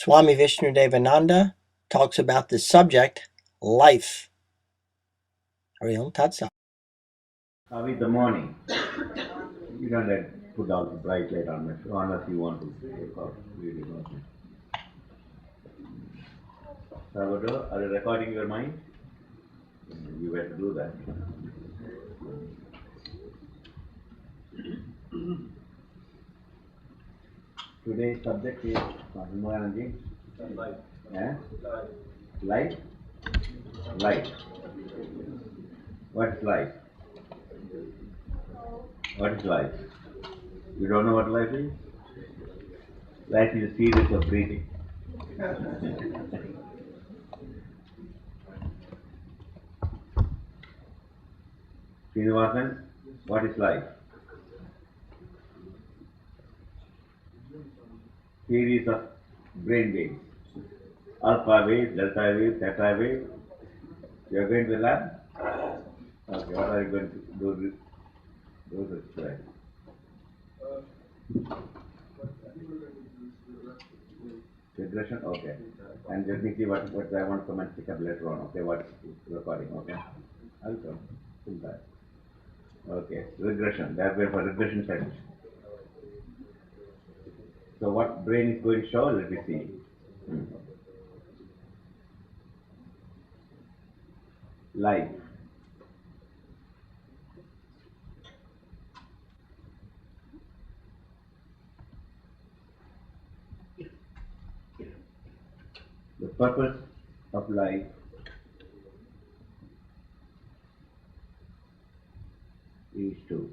Swami Vishnu-devananda talks about the subject, life. Hariom Tat Sat. With the morning, you don't have to put all the bright light on it unless you want to record video. Salvador, are you recording your mind? You better do that. Today's subject is Maharaj. Life. Yeah? Life? Life. What is life? What is life? You don't know what life is? Life is a series of breathing. Srinivasan, what is life? Series of brain waves. Alpha wave, delta wave, theta wave. You are going to the lab? Okay, what are you going to do? Do this today? Regression? Okay. And let me see what I want to come and pick up later on. Okay, what's recording? Okay. I'll come. Full that. Okay. Regression. That way for regression session. So what brain is going to show? Let me see. Life. The purpose of life is to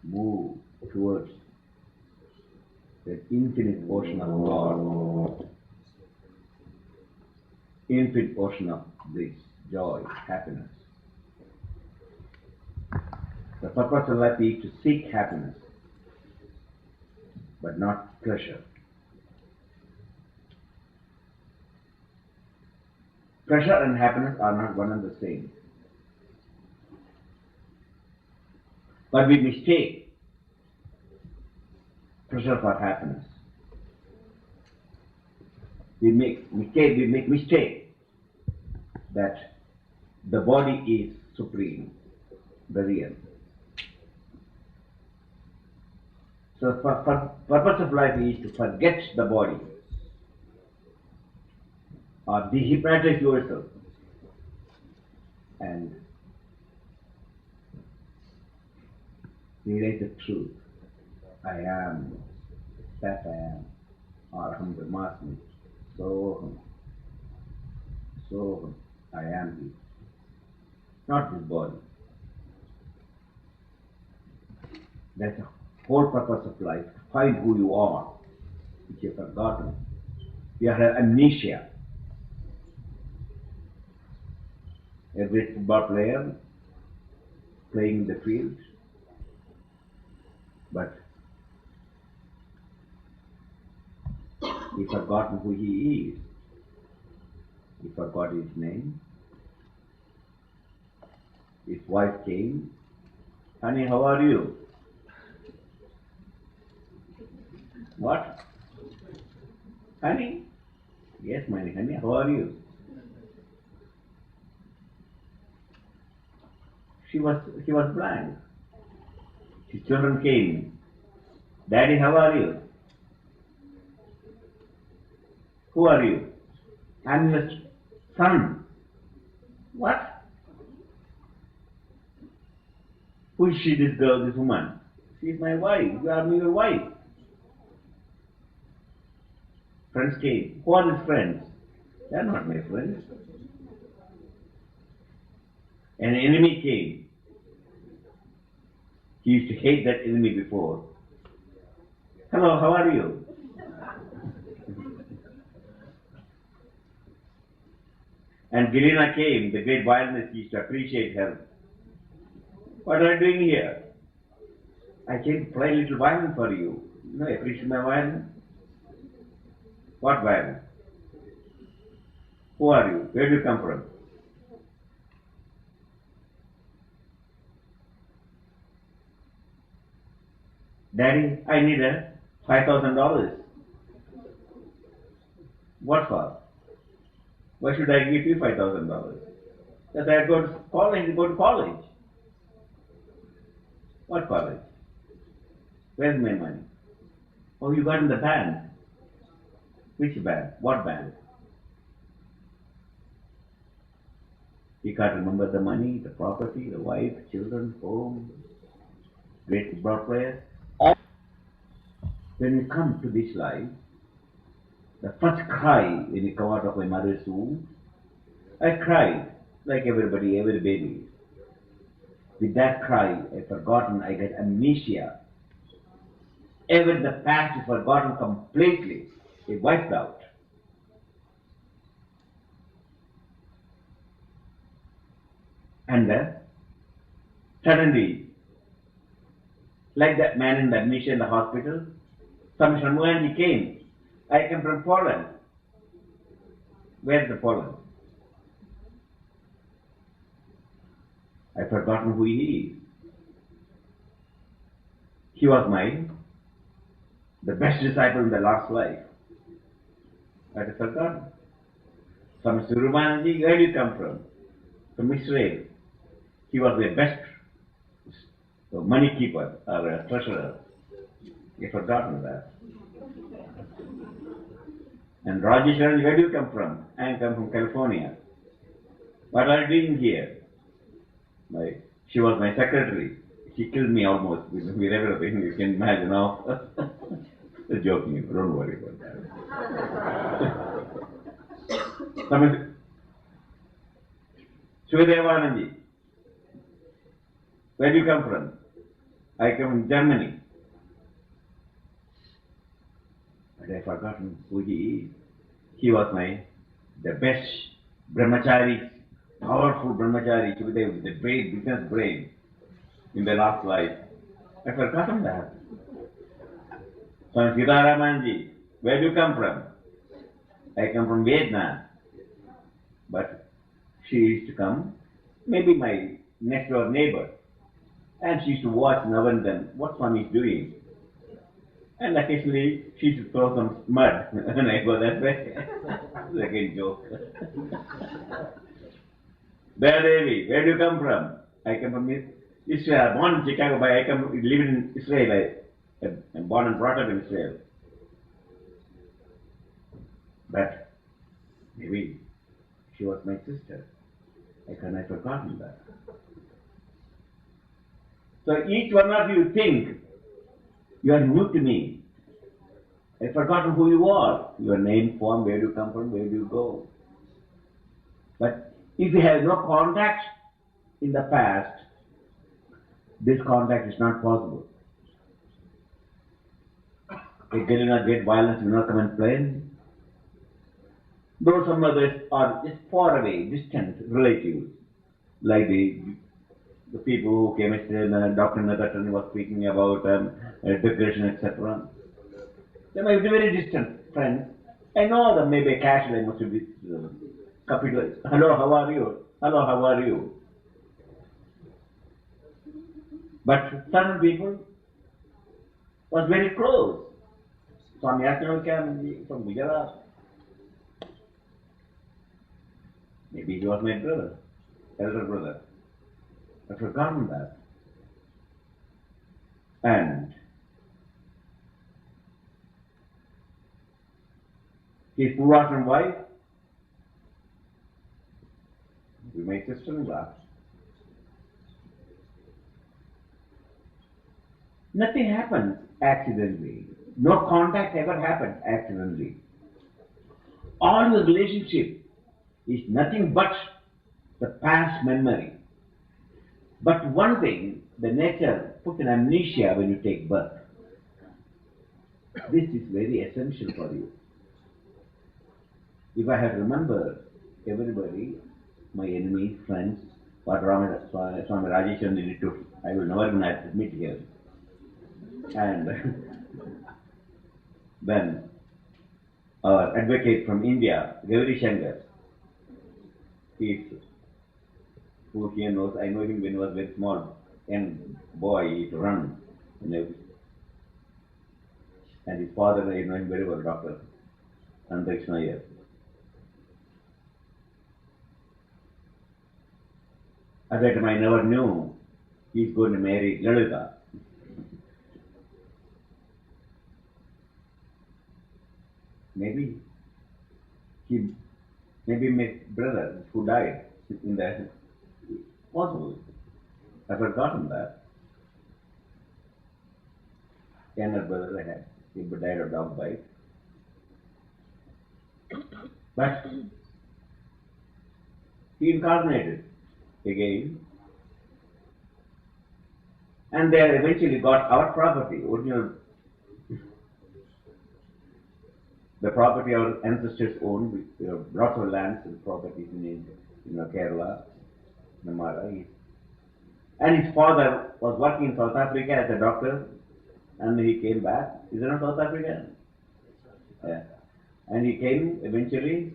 move towards the infinite ocean of God, infinite ocean of bliss, joy, happiness. The purpose of life is to seek happiness, but not pleasure. Pleasure and happiness are not one and the same. But we mistake pleasure for happiness. We make mistake that the body is supreme, the real. So purpose of life is to forget the body or dehypnotize yourself and realize the truth. I am that I am, or Aham Brahmasmi, Soham, I am he. Not this body. That's the whole purpose of life. Find who you are, which you have forgotten. You have amnesia. A great football player playing in the field, but he forgotten who he is. He forgot his name. His wife came. Honey, how are you? What? Honey? Yes, my honey, how are you? She was blank. His children came. Daddy, how are you? Who are you? I'm your son. What? Who is she, this girl, this woman? She is my wife. You are your wife. Friends came. Who are these friends? They are not my friends. An enemy came. He used to hate that enemy before. Hello, how are you? And Girina came, the great violinist, used to appreciate her. What are you doing here? I came to play a little violin for you. You know, appreciate my violin? What violin? Who are you? Where do you come from? Daddy, I need $5,000. What for? Why should I give you $5,000? Because I go to college, go to college. What college? Where's my money? Oh, you got in the band. Which band? What band? You can't remember the money, the property, the wife, children, home, great football players. When you come to this life, the first cry when you come out of my mother's womb, I cried like everybody, every baby. With that cry, I forgotten, I get amnesia. Even the past is forgotten completely. It wiped out. And then, suddenly, like that man in the amnesia in the hospital, Swami Vishnu-devananda came. I come from Poland. Where's the Poland? I've forgotten who he is. He was the best disciple in the last life. I've forgotten. Swami Vishnu-devananda, where do you come from? From Israel. He was the best money keeper or treasurer. You've forgotten that. And Rajeshwaran, where do you come from? I come from California. What are you doing here? She was my secretary. She killed me almost with everything. You can imagine now. Joking, don't worry about that. Swidevanandi, where do you come from? I come from Germany. But I've forgotten who he is. He was the best brahmachari, powerful brahmachari, with the great business brain in the last life. I've forgotten that. Swami Sitaramanji, where do you come from? I come from Vietnam. But she used to come, maybe my next door neighbor, and she used to watch now and then what Swami is doing. And occasionally she used to throw some mud when I go that way. It's a joke. Devi, where do you come from? I come from Israel, born in Chicago, but I live in Israel. I'm born and brought up in Israel. But maybe she was my sister. I've forgotten that. So each one of you think you are new to me. I've forgotten who you are. Your name, form, where do you come from, where do you go. But if you have no contact in the past, this contact is not possible. A great violence will not come and play. Though some others are just far away, distant relatives, like the people who came yesterday, Dr. Nagatani was speaking about depression, etc. They might be very distant friends. I know them maybe casually, must be capital. Hello, how are you? Hello, how are you? But certain people was very close. Swami Ashram came from Gujarat. Maybe he was my brother, elder brother. I've forgotten that. And his Purashram wife, my sister-in-law. Nothing happens accidentally. No contact ever happened accidentally. All the relationship is nothing but the past memory. But one thing, the nature puts an amnesia when you take birth. This is very essential for you. If I have to remember everybody, my enemies, friends, what Swami Rajeshwaran did to, I will never even admit here. And then our advocate from India, Gauri Shankar, who here knows, I know him when he was very small, young boy, he used to run. And his father, I know him very well, doctor. and Krishna here. At that time I never knew he's going to marry Lalita. Maybe he, maybe my brother who died in that, possible. I've forgotten that. Younger brother I had, he died of dog bite. But he incarnated again, and they eventually got our property, original, the property our ancestors owned. We have lots of lands and properties in Kerala, Namara. And his father was working in South Africa as a doctor, and he came back. Is it not South Africa? Yeah. And he came eventually,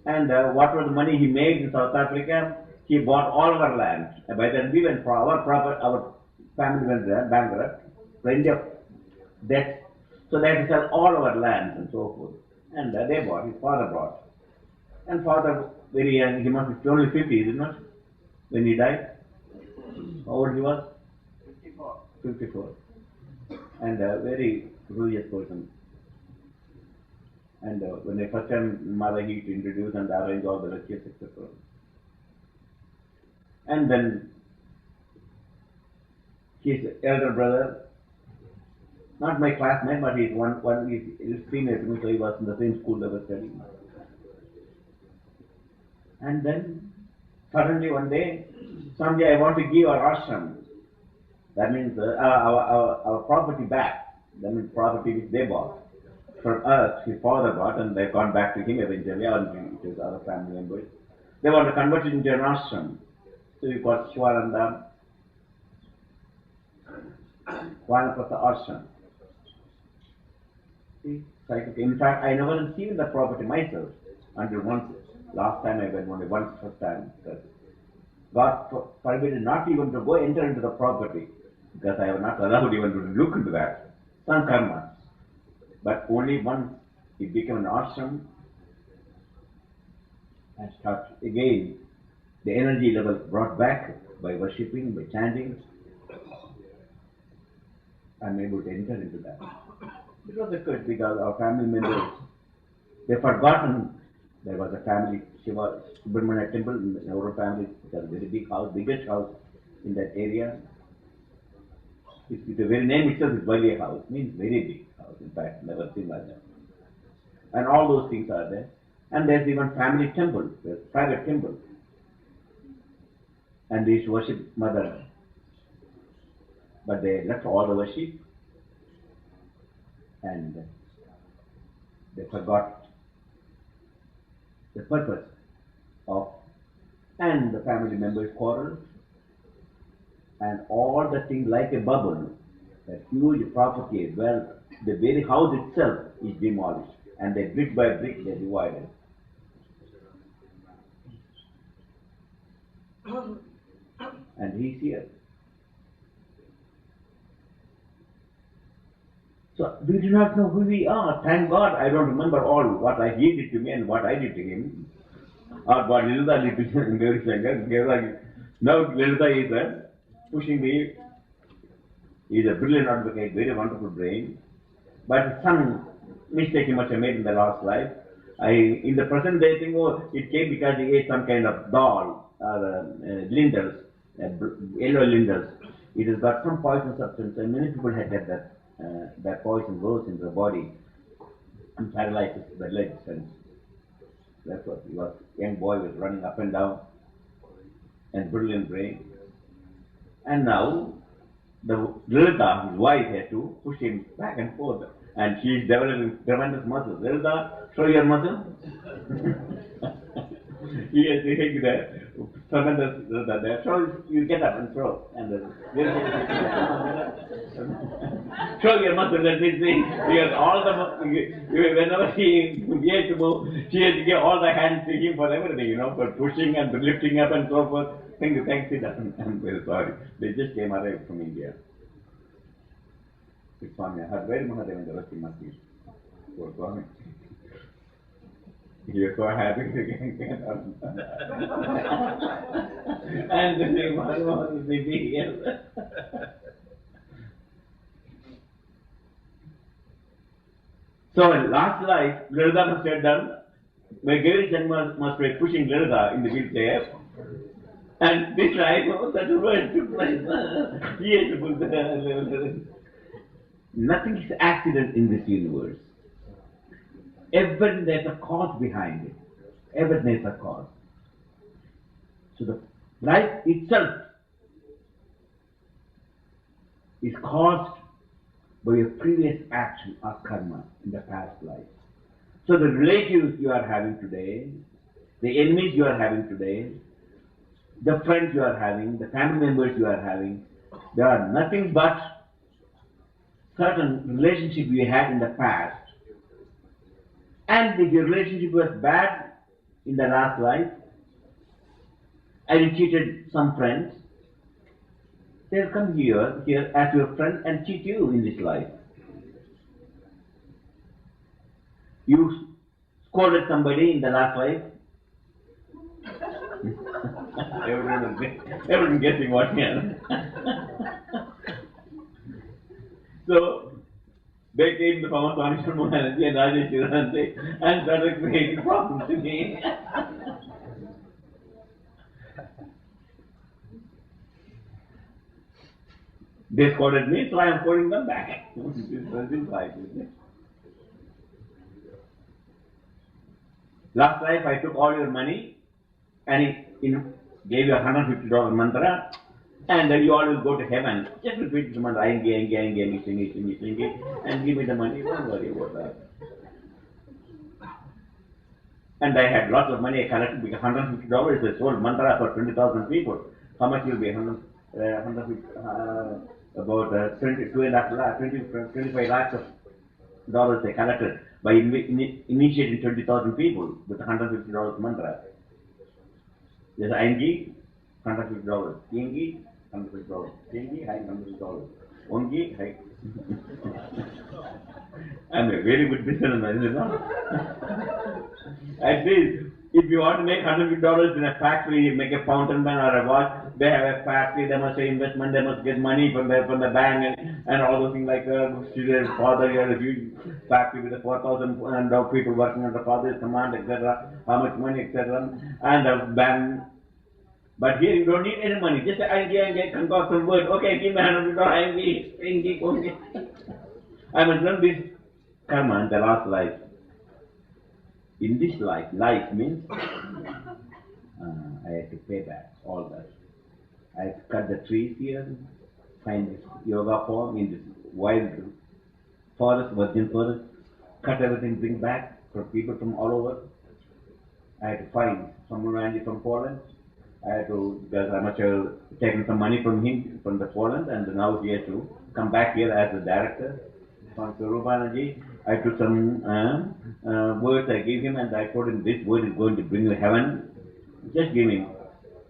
and whatever the money he made in South Africa, he bought all our land. By then we went for our family went there, bankrupt, plenty of debt. So they had to sell all our lands and so forth. And they bought, his father bought. And father, very young, he must be only 50, is it not? When he died? How old he was? 54. 54. And a very religious person. And when the first time mother he to introduce and arrange all the lectures, etc. And then his elder brother, not my classmate, but he's he's senior to me, so he was in the same school that was studying. And then suddenly one day, someday I want to give our ashram. That means our property back. That means property which they bought. From us, his father bought, and they've gone back to him eventually, and to his other family members. They want to convert it into an ashram. So we got Sivananda Ashram. See? In fact, I never seen the property myself until once. Last time I went only once, first time. God forbidden not even to go enter into the property, because I was not allowed even to look into that. Some karma. But only once it became an ashram and start again the energy level brought back by worshipping, by chanting. I'm able to enter into that. It was a good because our family members, they've forgotten there was a family, Subramania temple in our family. It was a very big house, biggest house in that area. The very name itself is Vali house, means very big house. In fact, never seen like that. And all those things are there. And there's even family temple, there's private temple. And they used to worship Mother. But they left all the worship and they forgot the purpose of, and the family members quarreled, and all the things like a bubble, that huge property, wealth, the very house itself is demolished, and they brick by brick they divided. And he's here. So we do not know who we are. Thank God I don't remember all what he did to me and what I did to him. Or what Lilita did to him. Now Lilita is pushing me. He is a brilliant advocate, very wonderful brain. But some mistake he must have made in the last life. In the present day thing, it came because he ate some kind of dal or linders, yellow linders. It has got some poison substance, and many people had that. That poison goes into the body and paralyzes the legs, and that's what he was. Young boy was running up and down, and brilliant brain. And now the Lilita, his wife, had to push him back and forth, and she is developing tremendous muscles. Lilita, show your muscle. He has to take the tremendous there. So you get up and throw, and show your muscle. Let me see. Because all the whenever he had to move, she had to give all the hands to him for everything, for pushing and lifting up and so forth. Thank you. I'm very sorry. They just came arrived from India. Swami, I had very Mahadevendra Simati for Swami. You're so happy to get and the same one was the big here. So last life, Lilda must have done, my Gary must be pushing Lilda in the wheelchair. And this life, such a word took place. He had to put the nothing is accident in this universe. Everything there's a cause behind it. Everything there's a cause. So the life itself is caused by your previous action or karma in the past life. So the relatives you are having today, the enemies you are having today, the friends you are having, the family members you are having, they are nothing but certain relationship you had in the past. And if your relationship was bad in the last life, and you cheated some friends, they'll come here as your friend and cheat you in this life. You scolded somebody in the last life. Everyone guessing what here. So they came to Swami Vishnu-devananda and Rajesh and started creating problems to me. They scolded me, so I am scolding them back. This life, isn't it? Last life I took all your money and gave you $150 mantra, and then you all will go to heaven. Just repeat the mantra, and give me the money. Don't worry about that. And I had lots of money. I collected because $150 is a sold mantra for 20,000 people. How much will be? About 25 lakhs of dollars I collected by initiating 20,000 people with $150 mantra. There's Aingi, $150. Ingi, $150. Tingi, $150. Ongi, high. I'm a very good businessman, you know. At least, if you want to make $150 in a factory, make a fountain pen or a watch, they have a factory, they must have investment, they must get money from the bank and all those things like father, you have a huge factory with 4,000 people working under father's command, etc. How much money, etc. And the bank. But here you don't need any money. Just I get concoct some word. Okay, give me $100. I must learn this karma in the last life. In this life, life means I have to pay back all that. I have to cut the trees here, find this yoga form in this wild forest, virgin forest, cut everything, bring back for people from all over. I had to find someone from Poland. I had to, because I must have taken some money from him, from the Poland, and now he has to come back here as the director. From Rupanji, I took some words I gave him, and I told him this word is going to bring you heaven. Just give me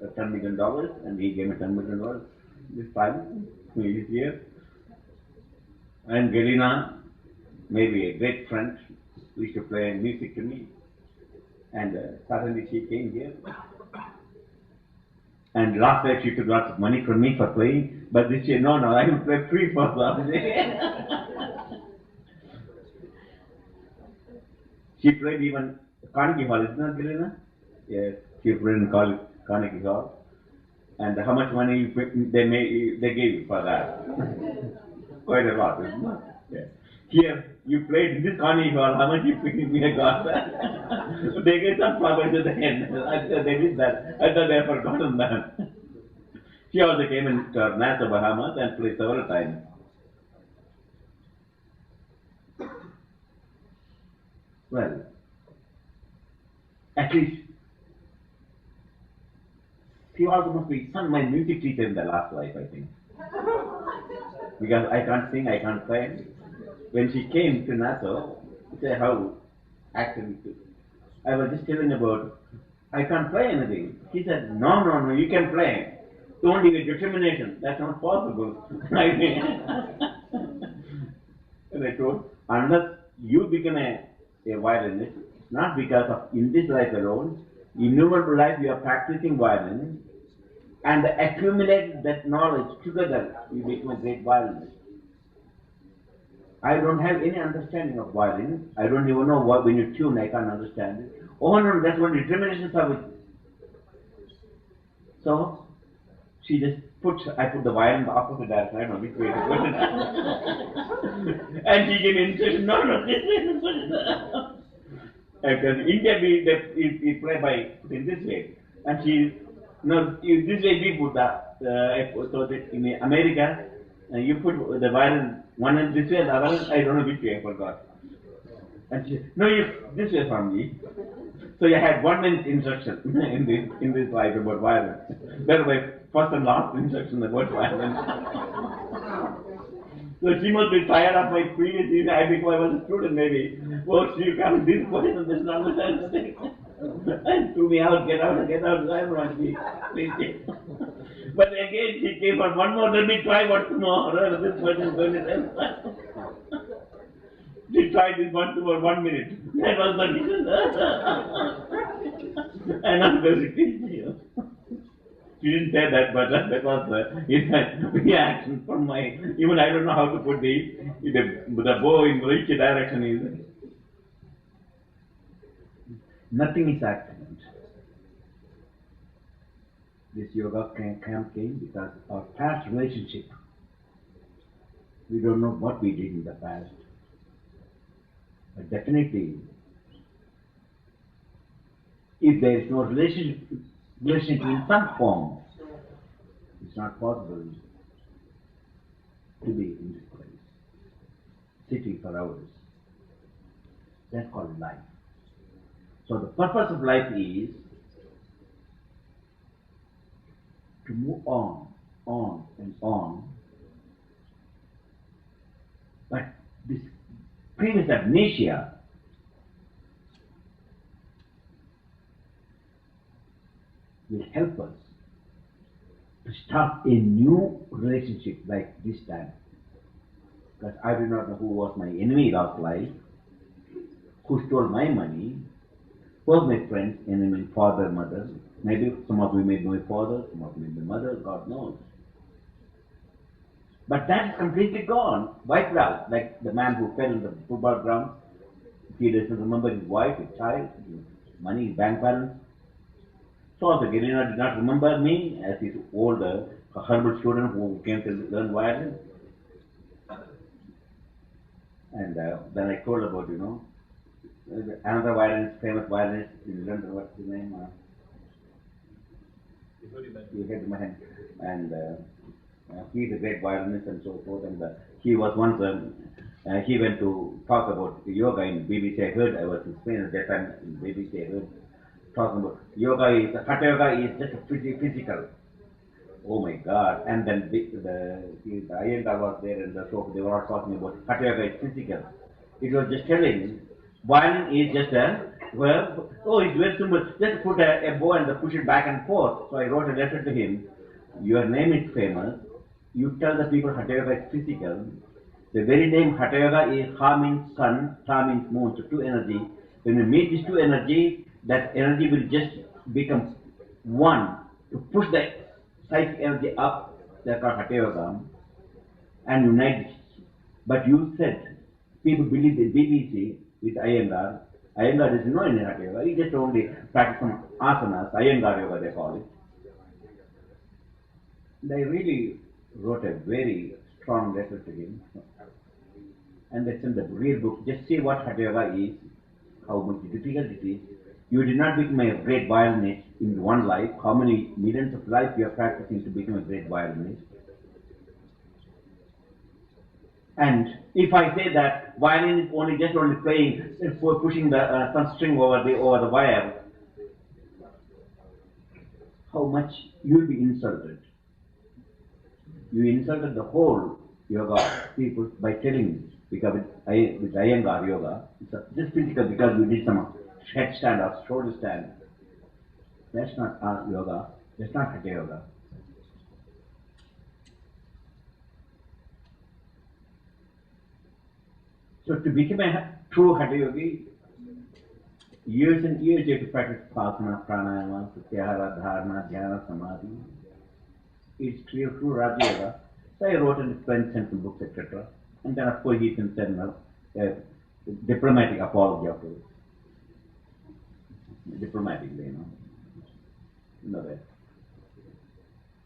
$10 million, and he gave me $10 million. This time, he is here. And Galina, maybe a great friend, used to play music to me, and suddenly she came here. And last night she took lots of money from me for playing, but this year, no, I will play free for them. She played even Carnegie Hall, isn't that Galina? Yes, she played in Carnegie Hall. And how much money they gave you for that? Quite a lot, isn't it? Yes. Here, you played in this Carnegie Hall, how much you got? They gave some flowers at the end. They did that. I thought they had forgotten that. She also came in Nassau, Bahamas and played several times. Well, at least she also must be my music teacher in the last life, I think. Because I can't sing, I can't play. When she came to Nassau, she said, how actually, I was just telling about, I can't play anything. She said, no, you can play. Only with determination. That's not possible. And I told, unless you become a violinist, not because of in this life alone. Innumerable life you are practicing violin, and accumulate that knowledge together, you become a great violinist. I don't have any understanding of violin. I don't even know what when you tune, I can't understand it. Oh no, that's what determinations are with. So she just I put the violin in the opposite direction. I don't know which way to put it. And she gave me instruction. No, this way to put it. Because in India we play by putting this way, and this way we put so that in America you put the violin one end this way, the other end, I don't know which way, I forgot. And she said, no, this way from me. So you had 1 minute instruction in this life about violence. That was my first and last instruction about violence. So she must be tired of my previous years. I think I was a student maybe. Oh, she comes this question, this nonsense. And threw me out, get out. I don't want to be. But again, she came for one more. Let me try once more. This person is going to tell. She tried this once for 1 minute. That was the reason. And I'm very busy. She didn't say that, but that was the reaction from my. Even I don't know how to put the bow in which direction is. Nothing is accident. This yoga camp came because our past relationship. We don't know what we did in the past. But definitely, if there is no relationship in some form, it's not possible to be in this place, sitting for hours. That's called life. So the purpose of life is to move on and on. But this previous amnesia will help us to start a new relationship like this time. Because I do not know who was my enemy last life, who stole my money, who was my friend, enemy, father, mother. Maybe some of you may know my father, some of you may know my mother, God knows. But that is completely gone, wiped out, like the man who fell in the football ground. He doesn't remember his wife, his child, his money, his bank balance. So also Girina did not remember me as his old herbal student who came to learn violin. And then I told about, another violinist, famous violinist in London, what's his name? You heard my hand. And he's a great violinist and so forth. And he was once, he went to talk about yoga in BBC. I heard, I was in Spain at that time in BBC. I heard talking about Hatha yoga is just physical. Oh my God! And then the Iyengar was there, and so they were all talking about Hatha yoga is physical. It was just telling violin is just it's very simple. Just put a bow and push it back and forth. So I wrote a letter to him. Your name is famous. You tell the people Hatha yoga is physical. The very name Hatha yoga is Ha means sun, Ta means moon, so two energy. When we meet these two energy, that energy will just become one to push the psychic energy up, that's called Hatha yoga, and unite it. But you said people believe the BBC with Iyengar. Iyengar doesn't know any Hatha yoga. He just only practice some asanas, Iyengar yoga they call it. And I really wrote a very strong letter to him. And that's in the real book. Just see what Hatha yoga is, how much difficult it is. You did not become a great violinist in one life. How many millions of lives you are practicing to become a great violinist? And if I say that violin is only playing for pushing the some string over the wire, how much you will be insulted. You insulted the whole yoga people by telling because with Iyengar yoga, it's just physical because you did some headstand or shoulder stand. That's not yoga. That's not Hatha yoga. So to become a true Hatha yogi, years and years you have to practice asana, pranayama, pratyahara, dharana, dhyana, samadhi. It's true Raja Yoga. So I wrote and sent some books, etc. And then of course he sent a diplomatic apology of it. Diplomatically, you know that.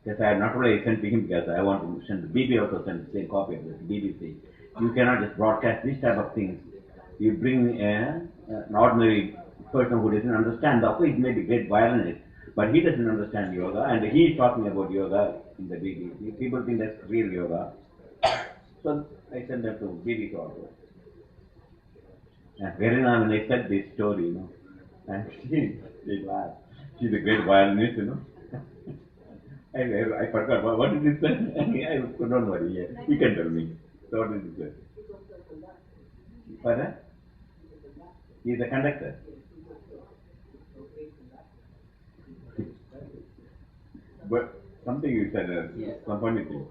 Because I had not only sent to him because I want to send the BB also send the same copy of this BBC. You cannot just broadcast these type of things. You bring an ordinary person who doesn't understand. Of course, he may be a great violinist, but he doesn't understand yoga, and he is talking about yoga in the BBC. People think that's real yoga. So I sent them to BBC also. And Verena, when I said this story, and she laughed. She's a great violinist, I forgot. What did you say? Don't worry. Yeah. You can tell me. So what did you say? Pardon? He is a conductor. But something you said, some funny thing.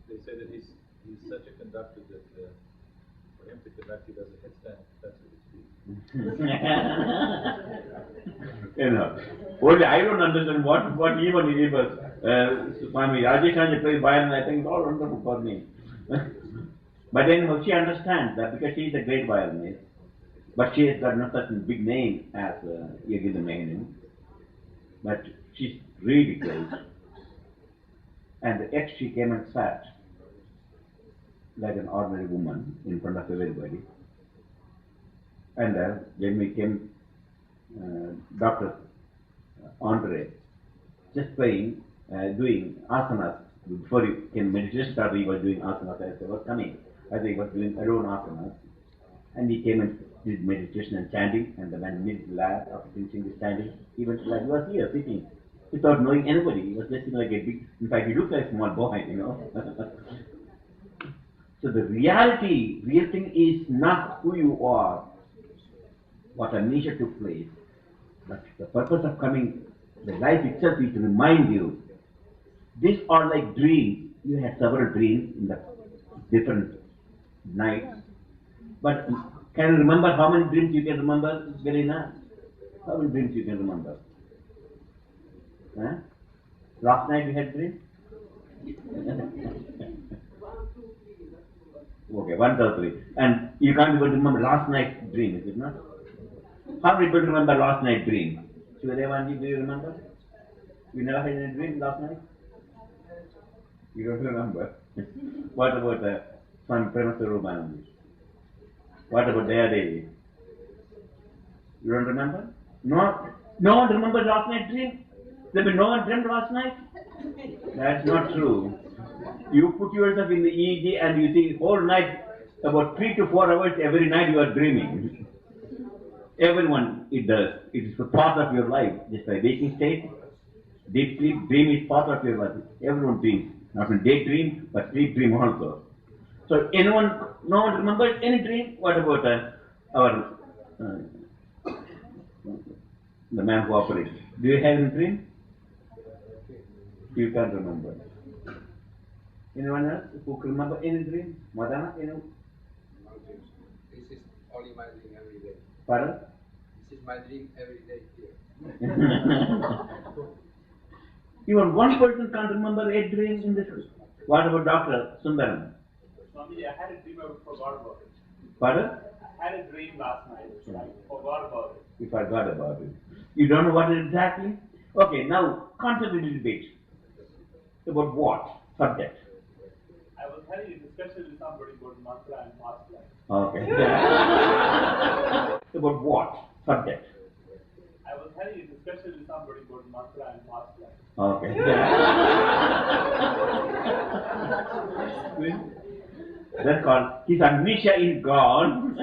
They say that he's such a conductor that for him to conduct, he does a headstand. That's what he speaks. Only I don't understand what even he was. Swami Rajesh plays violin. I think it's all wonderful for me. But then she understands that because she is a great violinist, but she has got not such a big name as Yagila Menon. But she's really great. And yet she came and sat like an ordinary woman in front of everybody. And when we came, Dr. Andre, just playing, doing asanas. Before you came meditation started, he was doing asanas as I was coming. I think he was doing alone asanas. And he came and did meditation and chanting, and the man made laugh after finishing the chanting. He went like he was here sitting without knowing anybody. He was sitting like a big, in fact, he looked like a small boy, So the real thing is not who you are, what amnesia took place, but the purpose of coming, the life itself is to remind you. These are like dreams. You had several dreams in the different nights. But can you remember how many dreams you can remember, Verena? How many dreams you can remember? Huh? Last night you had dreams? Okay, 1, 2, 3. And you can't be able to remember last night's dream, is it not? How many people remember last night's dream? Suryavanji, do you remember? You never had any dream last night? You don't remember? What about Swami Premaswarupananda? What about Dayadevi? You don't remember? No one remembers last night's dream? There be no one dreamt last night? That's not true. You put yourself in the EEG and you see whole night, about 3 to 4 hours every night you are dreaming. Everyone it does. It is a part of your life. Just by waking state, deep sleep, dream is part of your life. Everyone dreams. Not only daydream, but sleep dream also. So no one remembers any dream? What about the man who operates? Do you have any dream? You can't remember. Anyone else who can remember any dream? Madana, anyone? This is only my dream every day. Pardon? This is my dream every day here. Even one person can't remember a dream in this. What about Dr. Sundaram? Swami, I had a dream, I forgot about it. Pardon? I had a dream last night, I forgot about it. You forgot about it. You don't know what exactly? Okay, now concentrate a little bit. About what? Subject. I was having a discussion with somebody about mantra and past life. Okay. About what? Subject. I was having a discussion with somebody about mantra and past life. Okay. That's called his amnesia is gone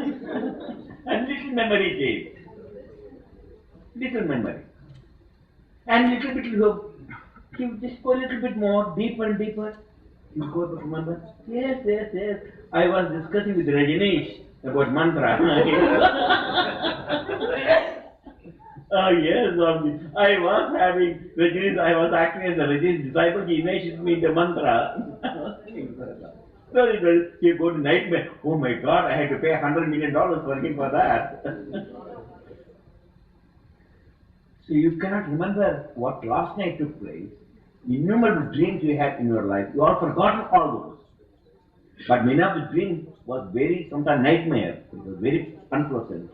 and little memory came. Little memory. And little bit you just go a little bit more, deeper and deeper. You go to remember. Yes. I was discussing with Rajneesh about mantra. Oh yes, I was having Rajini's, I was acting as a Rajini's disciple. He initiated me in the mantra. So he go to nightmare. Oh my God, I had to pay $100 million for him for that. So you cannot remember what last night took place. Innumerable dreams you had in your life. You all forgotten all those. But many of the dreams was very, sometimes nightmare. It was very unpleasant.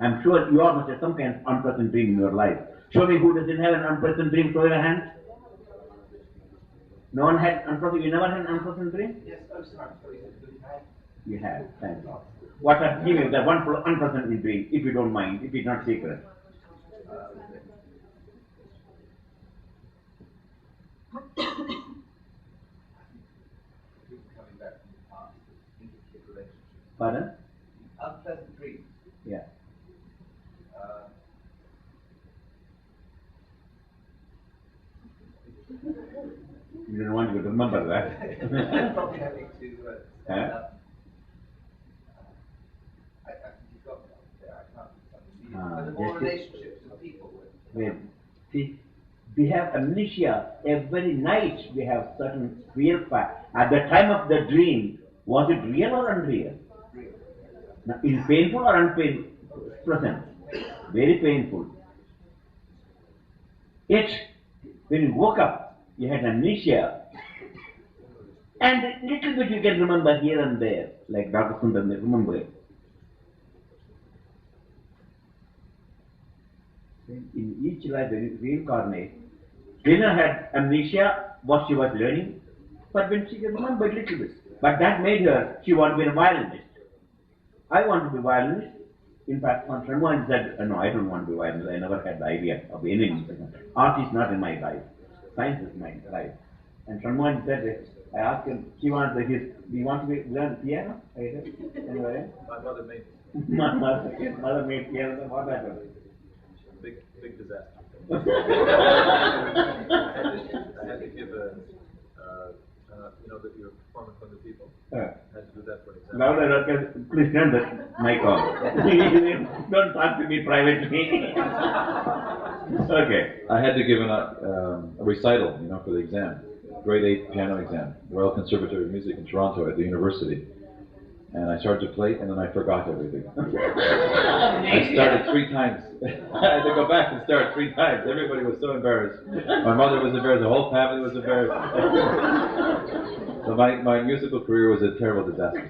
I'm sure you all must have some kind of unpleasant dream in your life. Show me who doesn't have an unpleasant dream, show your hand. No one had unpleasant, you never had an unpleasant dream? Yes, I'm sorry. You have, thank God. What are, give me that one unpleasant dream, if you don't mind, if it's not secret. Coming back from the past, intricate relationship. Pardon? Unpleasant dream. Yeah. You don't want to remember that. Probably having to stand up. I think you've got there. I can't. But the more relationships with people. See, we have amnesia. Every night we have certain real fact. At the time of the dream, was it real or unreal? Real. Now, is it painful or unpainful? Present. Very painful. Yet, when you woke up, you had amnesia. And a little bit you can remember here and there, like Dr. Sundar may remember it. In each life, when you reincarnate, Rina had amnesia, what she was learning, but when she can remember a little bit. But that made her, she wanted to be a violinist. I want to be a violinist. In fact, someone said, no, I don't want to be a violinist. I never had the idea of any art is not in my life. Science is my life. And someone said, I asked him, do you want to learn piano? I said, anyway. My mother made My mother made piano, then what happened? big disaster. I had to give that you're performing for the people. I had to do that for an exam. Louder, okay, please turn the mic off. Don't talk to me privately. Okay. I had to give a recital, for the exam, grade 8 piano exam, Royal Conservatory of Music in Toronto at the university. And I started to play, and then I forgot everything. I started 3 times. I had to go back and start 3 times. Everybody was so embarrassed. My mother was embarrassed. The whole family was embarrassed. So my musical career was a terrible disaster.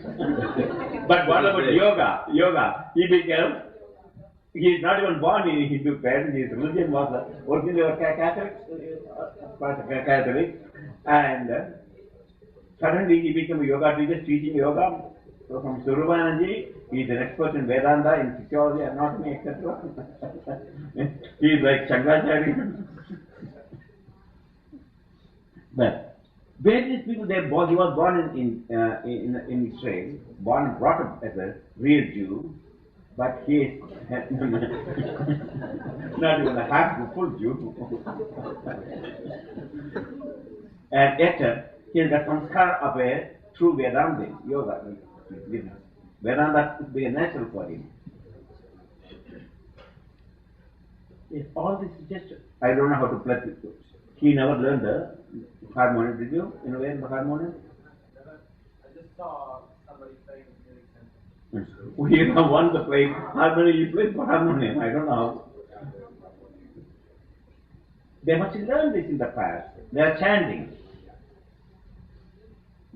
But what about yoga? Yoga. He became. He is not even born in Hindu parents. His religion was originally Catholic, and suddenly he became a yoga teacher, teaching yoga. So from Surubananji, he is an expert in Vedanta, in physiology, anatomy, etc. He is like Shankaracharya. But where these people, he was born in Israel, born and brought up as a real Jew, but he is not even a half full Jew. And yet, he has got samskara of a true Vedanta, yoga. Vedanta could be natural for him. Yes, all this is just, I don't know how to play it. He never learned the harmonium, did you? You know where the harmonium? I just saw somebody playing the music center. We have one to play harmonium, you play for harmonium, I don't know how. They must have learned this in the past. They are chanting.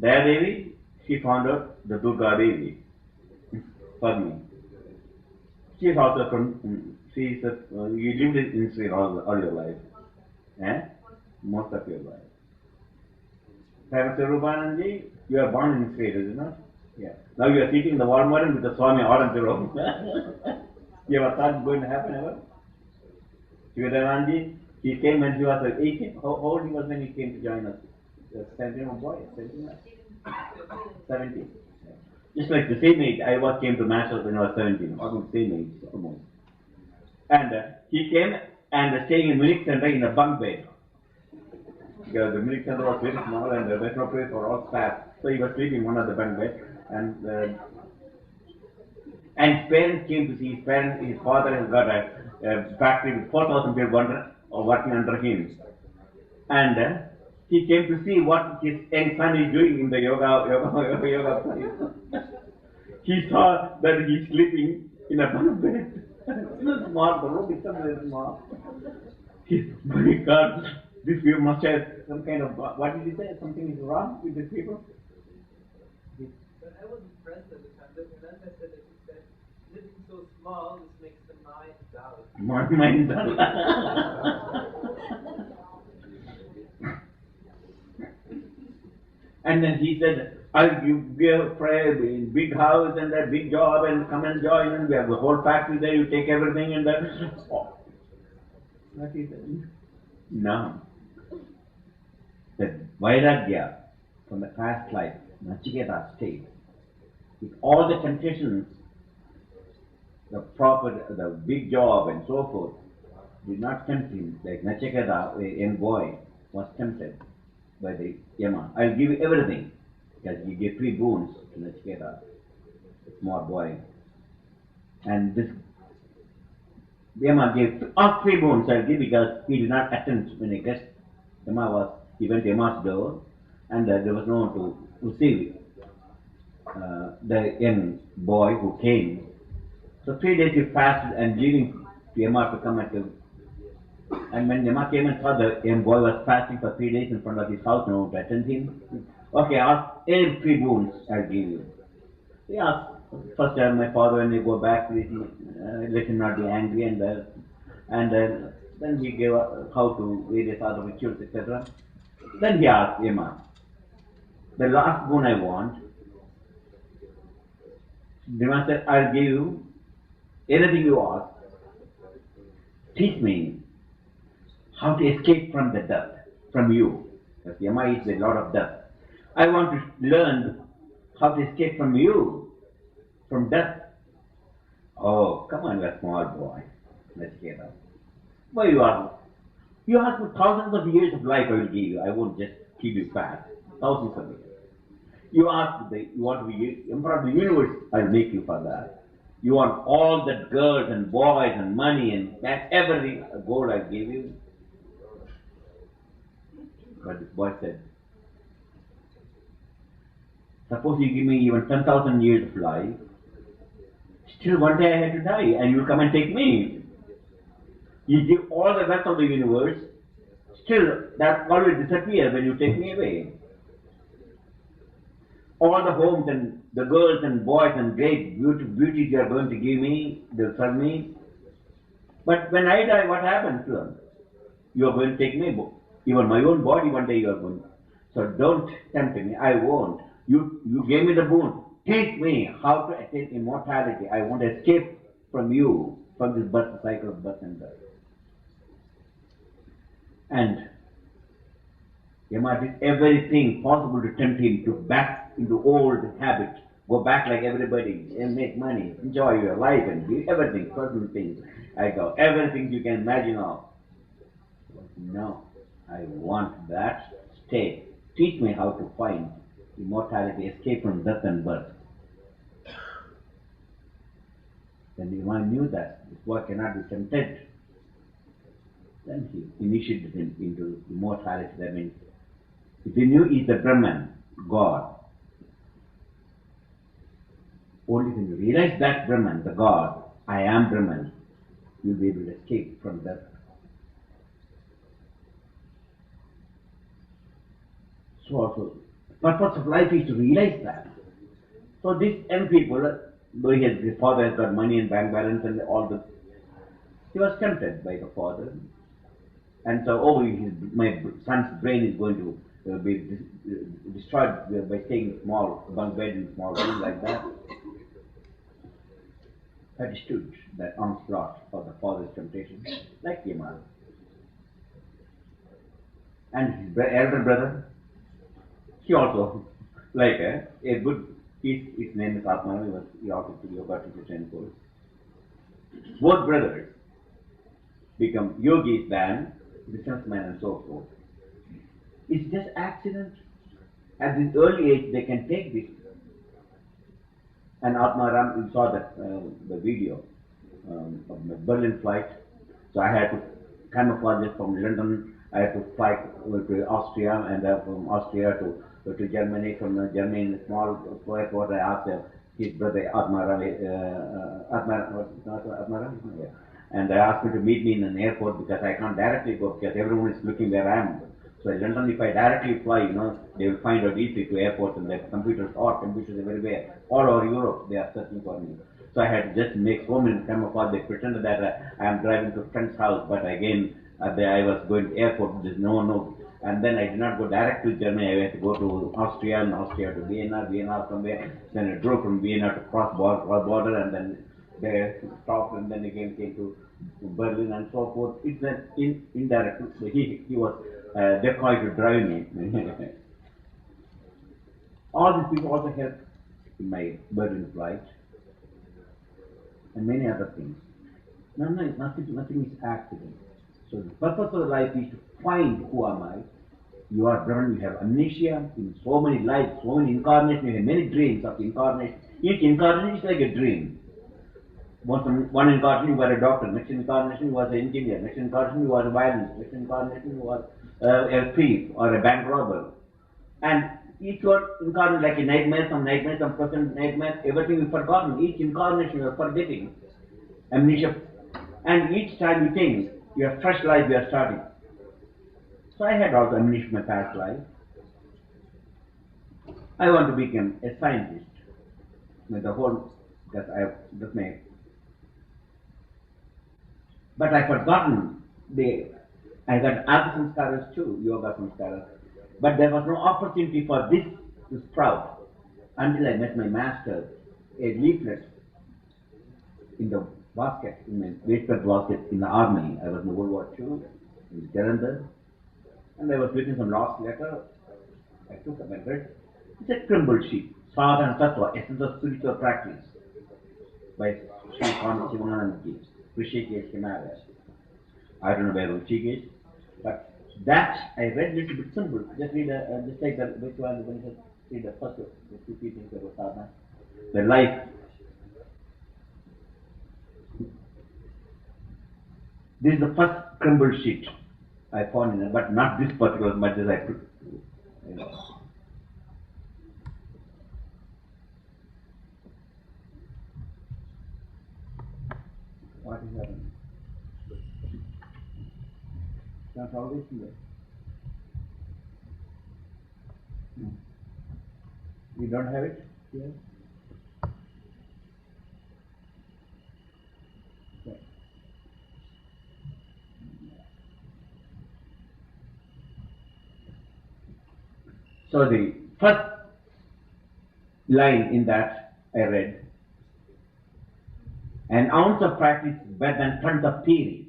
Daya Devi, she found out the Durga Devi for me. She is also from, she is you lived in Israel all your life. Most of your life. Professor Rupananji, you are born in Israel, is it not? Yeah. Now you are sitting in the Val Morin with the Swami Vishnu-devananda. You ever thought it's going to happen ever? Sivananda, he came when he was 18. How old he was when he came to join us? 17 or boy? 17? 17. Just like the same age, I came to Masters when I was 17. Almost same age, almost. And he came and staying in Munich Center in a bunk bed. Because the Munich Center was very small and there was no place for all staff. So he was sleeping in one of the bunk beds. And his parents came to see his parents. His father has got a factory with 4,000 people working under him. And he came to see what his young son is doing in the yoga place. He saw that he's sleeping in a bunk bed. It's small, the room is very small. My God, this people must have some kind of, what did he say? Something is wrong with these people? But I was impressed at the time. The Vinanda said that he said, living so small, this makes the mind dull. Mind dull. And then he said, I'll give prayer in big house and a big job and come and join, and we have the whole factory there, you take everything and then. Oh. What he said? No. The Vairagya from the past life, Nachiketa state, with all the temptations, the proper, the big job and so forth, did not tempt him. Like Nachiketa, a young boy, was tempted by the Yama. I'll give you everything, because he gave 3 boons to Nachiketa, a small boy. And this Yama gave all 3 boons I'll give, because he did not attend when a guest. He went to Yama's door, and there was no one to receive the young boy who came. So 3 days he fasted and leaving Yama to come at him. And when Yama came and saw the young boy was fasting for 3 days in front of his house, no one to attend him. Okay, ask any 3 boons I'll give you. He asked, first time my father, when he go back, let him not be angry, and then he gave how to various other rituals, etc. Then he asked Yama, the last boon I want. Yama said, I'll give you anything you ask. Teach me how to escape from the death, from you. Because Yama is a lot of death. I want to learn how to escape from you, from death. Oh, come on, you're a small boy. Let's get up. Why you ask? You ask me thousands of years of life I will give you. I won't just keep you fat. Thousands of years. You ask, you want to be emperor of the universe, I'll make you for that. You want all the girls and boys and money and everything, gold I gave you. But this boy said, suppose you give me even 10,000 years of life, still one day I have to die and you will come and take me. You give all the wealth of the universe, still that all will disappear when you take me away. All the homes and the girls and boys and great beauties you are going to give me, they'll serve me. But when I die, what happens to them? You are going to take me, even my own body one day you are going to. So don't tempt me, I won't. You gave me the boon. Teach me how to attain immortality. I want to escape from you, from this birth cycle of birth and death. And Yama did everything possible to tempt him to back into old habits. Go back like everybody and make money, enjoy your life and do everything, personal things. I go, everything you can imagine of. No, I want that state. Teach me how to find immortality, escape from death and birth. When Yama knew that this boy cannot be tempted, then he initiated him into immortality. That means, if he knew he is the Brahman, God, only when you realize that Brahman, the God, I am Brahman, you'll be able to escape from death. So also, the purpose of life is to realize that. So these young people, though his father has got money and bank balance and all this, he was tempted by the father. And so, my son's brain is going to be destroyed by staying in small bunk bed in small room like that. Understood that onslaught of the father's temptation, like Yama. And his elder brother, he also, like a good, his name is Atma, he also took yoga to the 10 course. Both brothers become yogis then, businessmen and so forth. It's just accident. At this early age, they can take this. And Atma Ram, you saw that the video of the Berlin flight, So I had to camouflage from London. I had to fly to Austria, and from Austria to Germany. From Germany, in a small airport, I asked his brother Admiral, yeah. And I asked him to meet me in an airport because I can't directly go because everyone is looking where I am. So in London, if I directly fly, they will find out easily to airports, and the computers everywhere, all over Europe, they are searching for me. So I had to just make so many camouflage. They pretended that I am driving to a friend's house, but again, I was going to airport. There's no. And then I did not go direct to Germany. I had to go to Austria, and Austria to Vienna somewhere. Then I drove from Vienna to cross border, and then they stopped, and then again came to Berlin and so forth. It's an indirect. He was decoy to drive me. All these people also helped in my Berlin flight and many other things. Nothing is accident. So the purpose of life is to find who am I. You are born, you have amnesia in so many lives, so many incarnations, you have many dreams of incarnation. Each incarnation is like a dream. One incarnation you were a doctor, next incarnation you was an engineer, next incarnation you was a violinist, next incarnation you was a thief or a bank robber. And each one incarnation like a nightmare, some present nightmare, everything is forgotten. Each incarnation you are forgetting. Amnesia. And each time you think, you have fresh life you are starting. So I had also amnesia in my past life. I want to become a scientist. With the whole, because I have just made. But I forgotten I got other samskaras too, yoga samskaras. But there was no opportunity for this to sprout until I met my master, a leaflet in the basket, in my waistbelt basket in the army. I was in World War II, in Jalandhar, and I was reading some lost letter. I took up and read. It's a crumbled sheet, Sadhana Tattva, Essence of Spiritual Practice, by Swami Vishnu-devananda, Rishikesh, Himalaya. I don't know where Rishikesh, but that I read little bit simple. Just read just like the which one when you read the first the two things about sadhana. The life. This is the first crumbled sheet I found in it, but not this particular much as I took. What is happening? Not always here. You don't have it here? Okay. So the first line in that I read, an ounce of practice is better than tons of theory.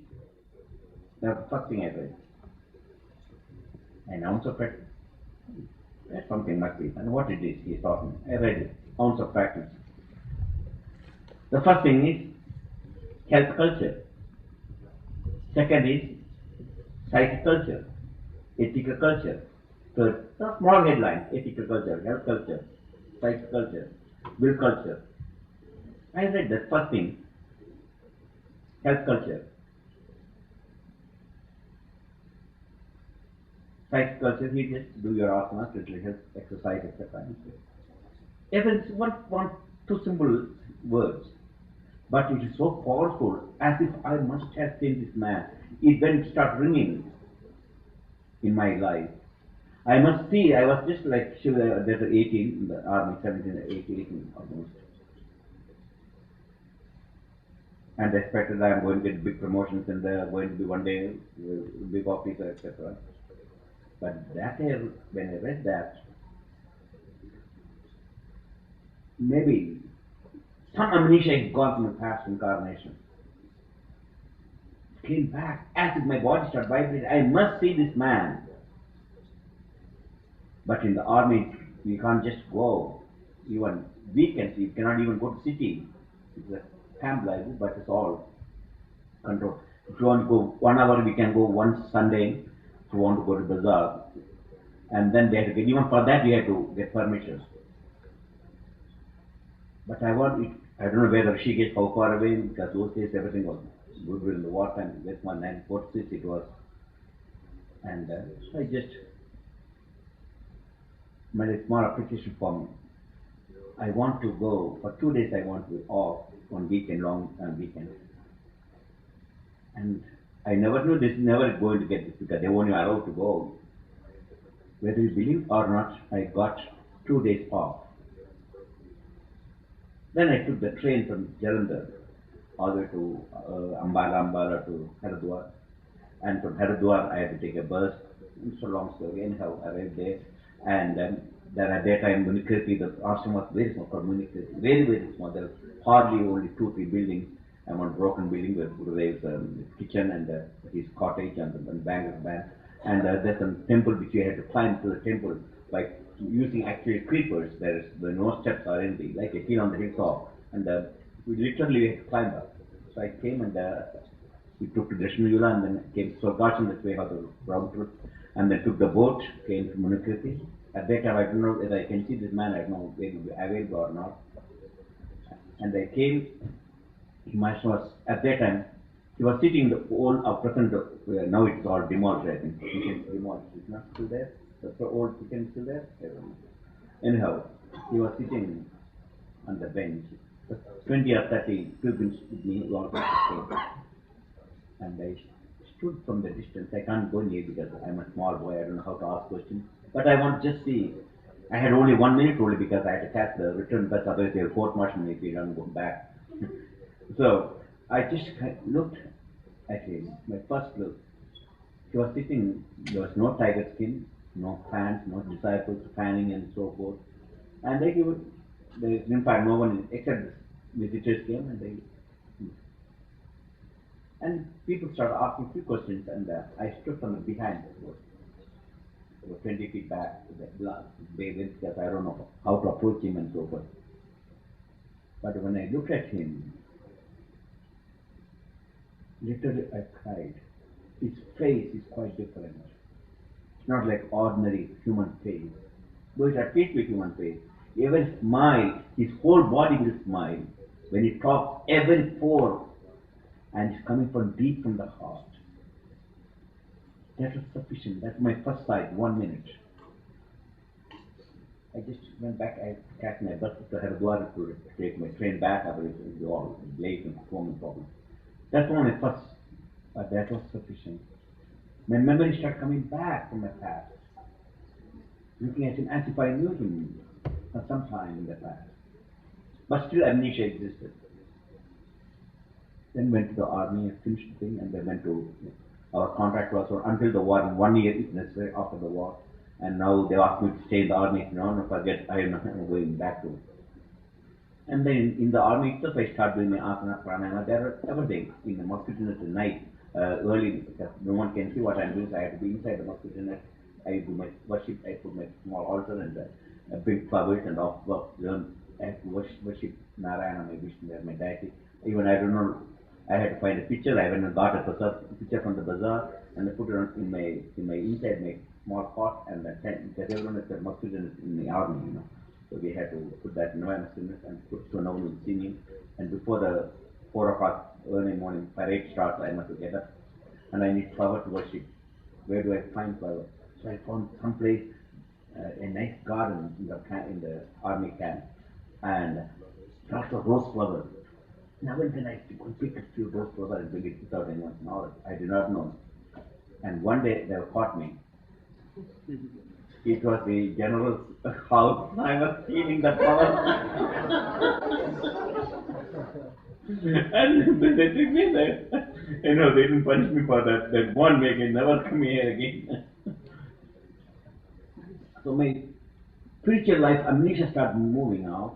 That's the first thing I read. An ounce of practice. That's something must be. And what it is, he's talking. I read it. Ounce of practice. The first thing is health culture. Second is psychic culture, ethical culture. Third, small headlines: ethical culture, health culture, psychic culture, will culture. I read the first thing, health culture. Psychic culture, you just do your asanas, little health exercise, etc. It's one two simple words, but it is so powerful, as if I must have seen this man. It then started ringing in my life. I must see, I was just like, there's 18 in the army, 17, 18 almost. And I expected that I'm going to get big promotions and going to be one day a big officer, etc. But that day, when I read that, maybe some amnesia had gone from the past incarnation. It came back as if my body started vibrating. I must see this man. But in the army, you can't just go. Even weekends, you cannot even go to city. It's a camp life, but it's all controlled. If you want to go 1 hour, we can go once Sunday. If you want to go to bazaar, and then they have to get, even for that you have to get permission. But I don't know whether Rishikesh how far away, because those days everything was good in the wartime, that's 1946 it was. And I just made a small application for me. I want to go, for 2 days I want to be off, on weekend, long weekend. And I never knew this, never going to get this because they won't even allow to go. Whether you believe or not, I got 2 days off. Then I took the train from Jalandhar all the way to Ambala to Haridwar. And from Haridwar I had to take a bus. It's a long story. Anyhow, I arrived there. And then at that time, Munikirti, the ashram was very small, called Munikirti, very, very small. There was hardly only 2-3 buildings. And one broken building where Gurudev's kitchen and his cottage and the bank band. And there's a temple which you had to climb to the temple by using actually creepers. There no steps or anything, like a hill on the hilltop. And we literally had to climb up. So I came and we took to Drishnayula and then came to Sorgacham, this way how the round trip. And then took the boat, came to Munikirti. At that time, I don't know whether I can see this man, I don't know whether he will be available or not. And I came, was, at that time, he was sitting in the old, present, now it's all demolished, I think. Kitchen demolished, it's not still there? The old kitchen still there? I don't know. Anyhow, he was sitting on the bench. 20 or 30 pilgrims with me, all came. And I stood from the distance. I can't go near because I'm a small boy, I don't know how to ask questions. But I want to just see. I had only 1 minute only because I had to catch the return bus, otherwise they will court-martial me if we don't go back. So I just looked at him, my first look. He was sitting, there was no tiger skin, no fans, no disciples fanning and so forth. And they give it, there is in fact no one except visitors came and people started asking few questions and I stood from the behind. About 20 feet back, because I don't know how to approach him and so forth. But when I looked at him, literally I cried. His face is quite different. It's not like ordinary human face. Though it appears to be human face. Even smile, his whole body will smile. When he talks, every pore, and it's coming from deep from the heart. That was sufficient. That's my first sight, 1 minute. I just went back, I catch my bus to Haridwar to take my train back, otherwise it would be all late and performance problem. That's one of my first, but that was sufficient. My memories start coming back from my past. Looking at him as if I knew him for some time in the past. But still amnesia existed. Then went to the army, finished the thing, and then went to our contract was until the war, 1 year if necessary after the war. And now they asked me to stay in the army. No, forget, I am not going back to it. And then in the army itself, I started doing my asana, pranayama. There are everything in the mosquito net at night, early, because no one can see what I'm doing. So I have to be inside the mosquito net. I do my worship. I put my small altar and big flowers and off learn. I have to worship Narayana, my Vishnu, my deity. Even I don't know. I had to find a picture. I went and got a picture from the bazaar and I put it on in my inside my small pot and the tent because everyone is a mosquito in the army, you know. So we had to put that in and put so no one will see me. And before the 4 o'clock early morning parade starts, I must get up and I need flower to worship. Where do I find flower? So I found some place, a nice garden in the army camp, and lots of rose flowers. Now and then I could pick a few rose flowers and bring it without anyone's knowledge. I did not know. And one day they caught me. It was the general's house. I was stealing the flowers. And they took me there. You know, they didn't punish me for that. That one make me never come here again. So my spiritual life, amnesia started moving out.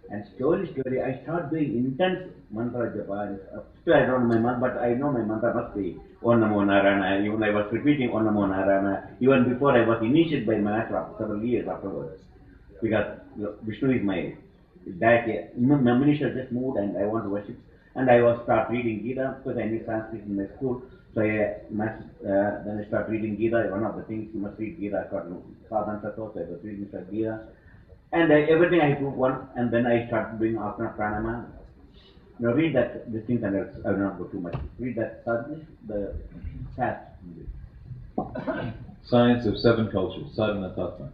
And slowly, I started doing intense mantra japa. Still, I don't know my mantra, but I know my mantra must be Om Namo Narayana. Even I was repeating Om Namo Narayana. Even before I was initiated by my master several years afterwards. Because Vishnu is my deity. My amnesia just moved and I want to worship. And I was start reading Gita because I knew Sanskrit in my school. So then I started reading Gita. One of the things you must read Gita. I got Sadhana Tattva, so I was reading Gita. And everything I do one, and then I started doing asana pranayama. Now read that, this thing, and I will not go too much. Read that, the path. Science of 7 cultures, sadhana tattva.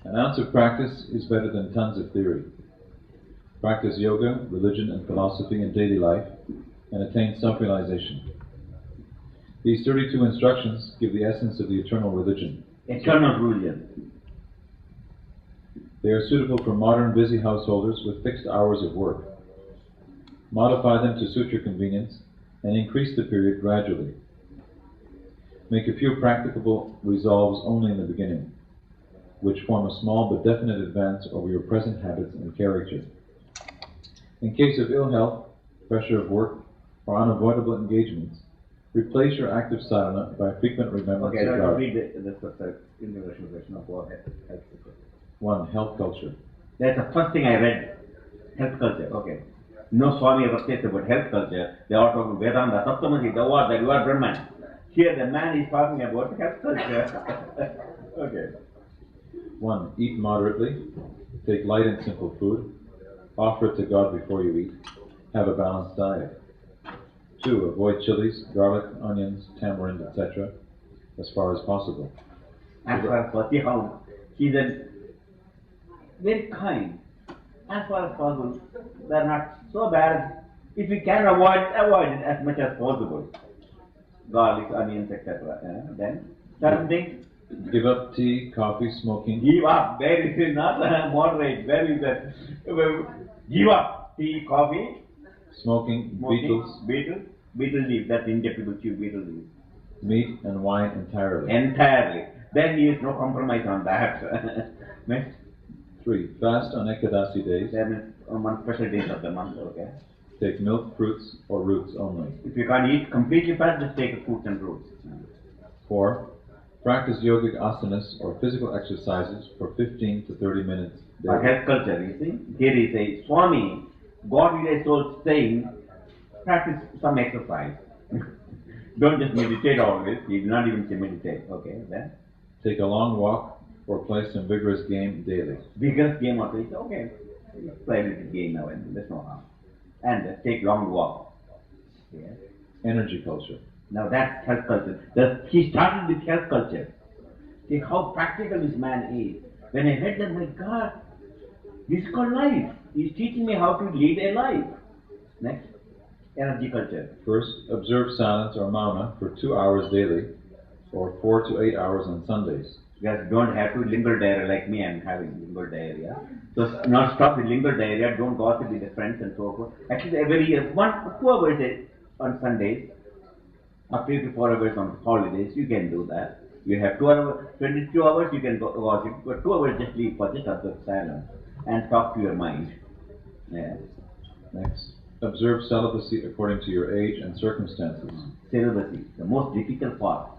An ounce of practice is better than tons of theory. Practice yoga, religion and philosophy in daily life and attain self-realization. These 32 instructions give the essence of the eternal religion. Eternal religion. They are suitable for modern busy householders with fixed hours of work. Modify them to suit your convenience and increase the period gradually. Make a few practicable resolves only in the beginning, which form a small but definite advance over your present habits and character. In case of ill health, pressure of work, or unavoidable engagements, replace your active sadhana by frequent remembrance Okay, of now God. read the introduction version of what health culture. 1. Health culture. That's the first thing I read. Health culture, okay. No Swami ever says about health culture. They are talking Vedanta, Saptamasi, the word that you are Brahman. Here the man is talking about health culture. Okay. 1. Eat moderately. Take light and simple food. Offer it to God before you eat. Have a balanced diet. 2. Avoid chilies, garlic, onions, tamarind, etc. as far as possible. As far as possible, he said, very kind. As far as possible, they are not so bad. If we can avoid it as much as possible. Garlic, onions, etc. Then certain things. Give up tea, coffee, smoking. Give up. There is not moderate. There is that. Give up tea, coffee, Smoking, beetles, beetle leaf. That's injectable chew beetle leaf. meat and wine entirely. Entirely. Then there is no compromise on that. Next. 3. Fast on Ekadasi days. Then is one special days of the month. Okay. Take milk, fruits, or roots only. If you can't eat completely fast, just take fruits and roots. 4. Practice yogic asanas or physical exercises for 15 to 30 minutes For daily. health culture, you see, here is a Swami, God is soul saying, practice some exercise. Don't just meditate always. He did not even say meditate. Okay, then Take a long walk or play some vigorous game daily. vigorous game also. It's okay. Let's play a little game now and then. There's no harm. And take long walk. Yeah. Energy culture. Now that's health culture. He started with health culture. See how practical this man is. When I read that, my God, this is called life. He's teaching me how to lead a life. Next, energy culture. First, observe silence or mauna for 2 hours daily or 4 to 8 hours on Sundays. You guys don't have to lingual diarrhea like me. I'm having lingual diarrhea. So not stop with lingual diarrhea. Don't gossip with the friends and so forth. Actually, every year, 2 hours on Sundays, or 3 to 4 hours on holidays. You can do that. You have 2 hours, 22 hours. You can gossip, but 2 hours just leave for just observe silence and talk to your mind. Yeah. Next, observe celibacy according to your age and circumstances. Celibacy, the most difficult part.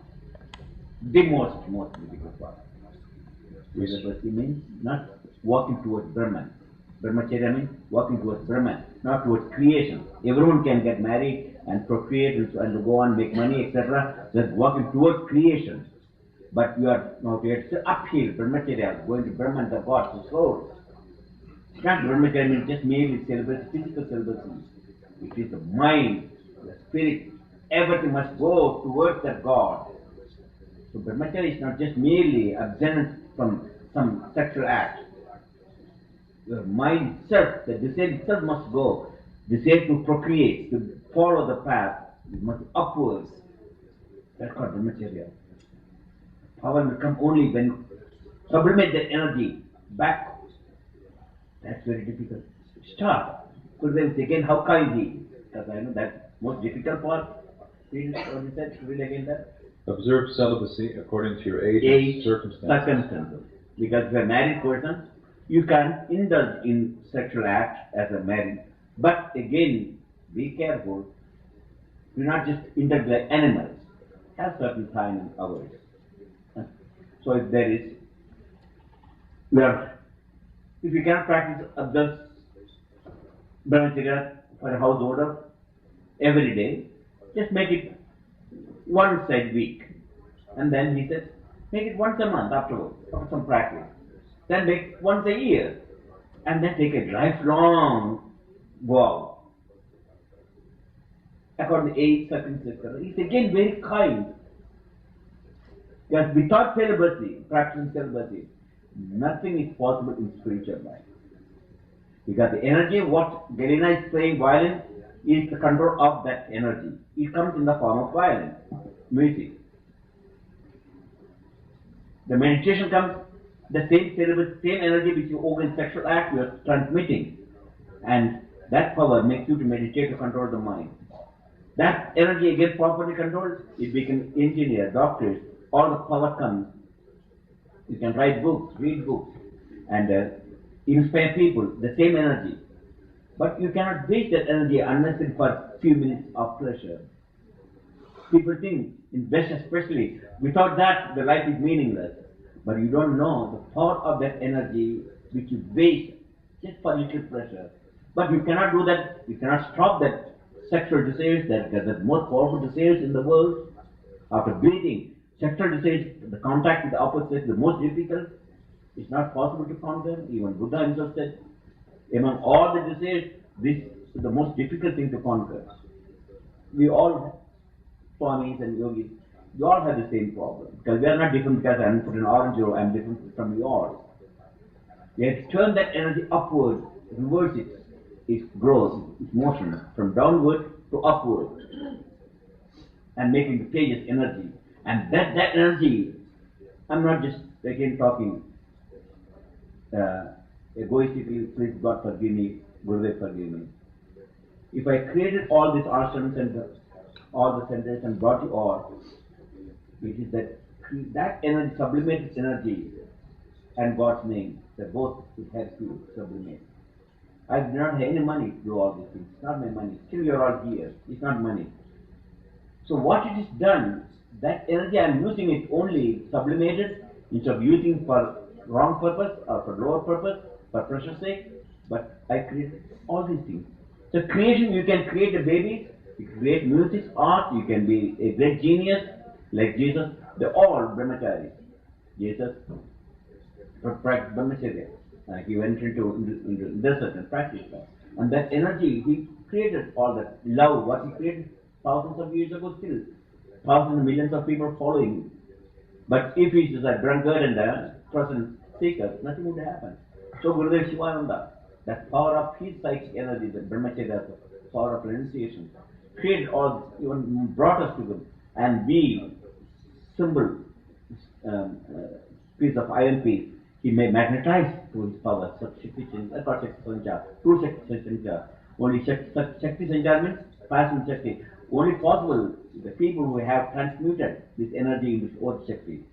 The most difficult part. Celibacy means not walking towards Brahman. Brahmacharya means walking towards Brahman, not towards creation. Everyone can get married and procreate and go on, make money, etc. Just walking towards creation. But you are now uphill, Brahmacharya, going to Brahman, the God, the soul. It's not Brahmacharya means just merely celibacy, physical celibacy. It is the mind, the spirit, everything must go towards that God. So Brahmacharya is not just merely abstinence from some sexual act. Your mind itself, the desire itself must go. Desire to procreate, to follow the path, it must upwards. That's called Brahmacharya. Power will come only when you sublimate that energy back. That's very difficult. Stop. Could then say again, how kind he? Because I know that most difficult part. Read what he said. Read again that. Observe celibacy according to your age and circumstances. Circumstances. Because if you're a married person, you can indulge in sexual acts as a married. But again, be careful. Do not just indulge like animals. Have certain time and hours. So if there is, if you cannot practice observe Brahmacharya for a householder every day, just make it once a week. And then he says, make it once a month afterwards, after some practice. Then make once a year. And then take a lifelong vow. according to age, circumstances. He's again very kind. Because without celibacy, practicing celibacy, nothing is possible in spiritual life. Because the energy, what Galena is playing violin, is the control of that energy. It comes in the form of violin, music. The meditation comes, the same celibacy, same energy which you owe in sexual act, you are transmitting. And that power makes you to meditate to control the mind. That energy again properly controlled, it becomes engineer, doctors, all the power comes. You can write books, read books, and inspire people, the same energy. But you cannot waste that energy unnecessarily for a few minutes of pleasure. People think, in West especially, without that the life is meaningless. But you don't know the power of that energy which you waste just for little pleasure. But you cannot do that, you cannot stop that sexual desires, that the most powerful desires in the world. After breathing, sexual desires, the contact with the opposite sex, the most difficult. It's not possible to conquer. Even Buddha himself said, among all the desires, this is the most difficult thing to conquer. We all, Swamis and Yogis, we all have the same problem. Because we are not different because I'm put an orange robe, I'm different from you all. We have to turn that energy upward, reverse it, its growth, its motion, from downward to upward, and making the contagious energy. And that energy, I'm not just again talking egoistically, please God forgive me, Gurudev forgive me. If I created all these ashrams and all the centers and brought you all, it is that energy, sublimated energy, and God's name, that both it has to sublimate. I do not have any money to do all these things. It's not my money. Still you are all here. It's not money. So what it is done, that energy I am using it only sublimated instead of using for wrong purpose or for lower purpose, for pleasure's sake, but I created all these things. So creation, you can create a baby, you can create music, art, you can be a great genius like Jesus. They're all brahmacharis. Jesus practiced brahmacharya. He went into desert and practiced that. And that energy, he created all that love, what he created thousands of years ago still. Thousands and millions of people following him. But if he is a drunkard and a person seeker, nothing would happen. So Gurudev Sivananda, that power of his psychic energy, the brahmacharya, the power of renunciation, created all, even brought us to them. And we, symbol, piece of iron piece, he may magnetize to his power, Shakti Sanchar, true Shakti Sanchar. Only Shakti Sanchar means passing Shakti. Only possible the people who have transmuted this energy into Oth Shakti.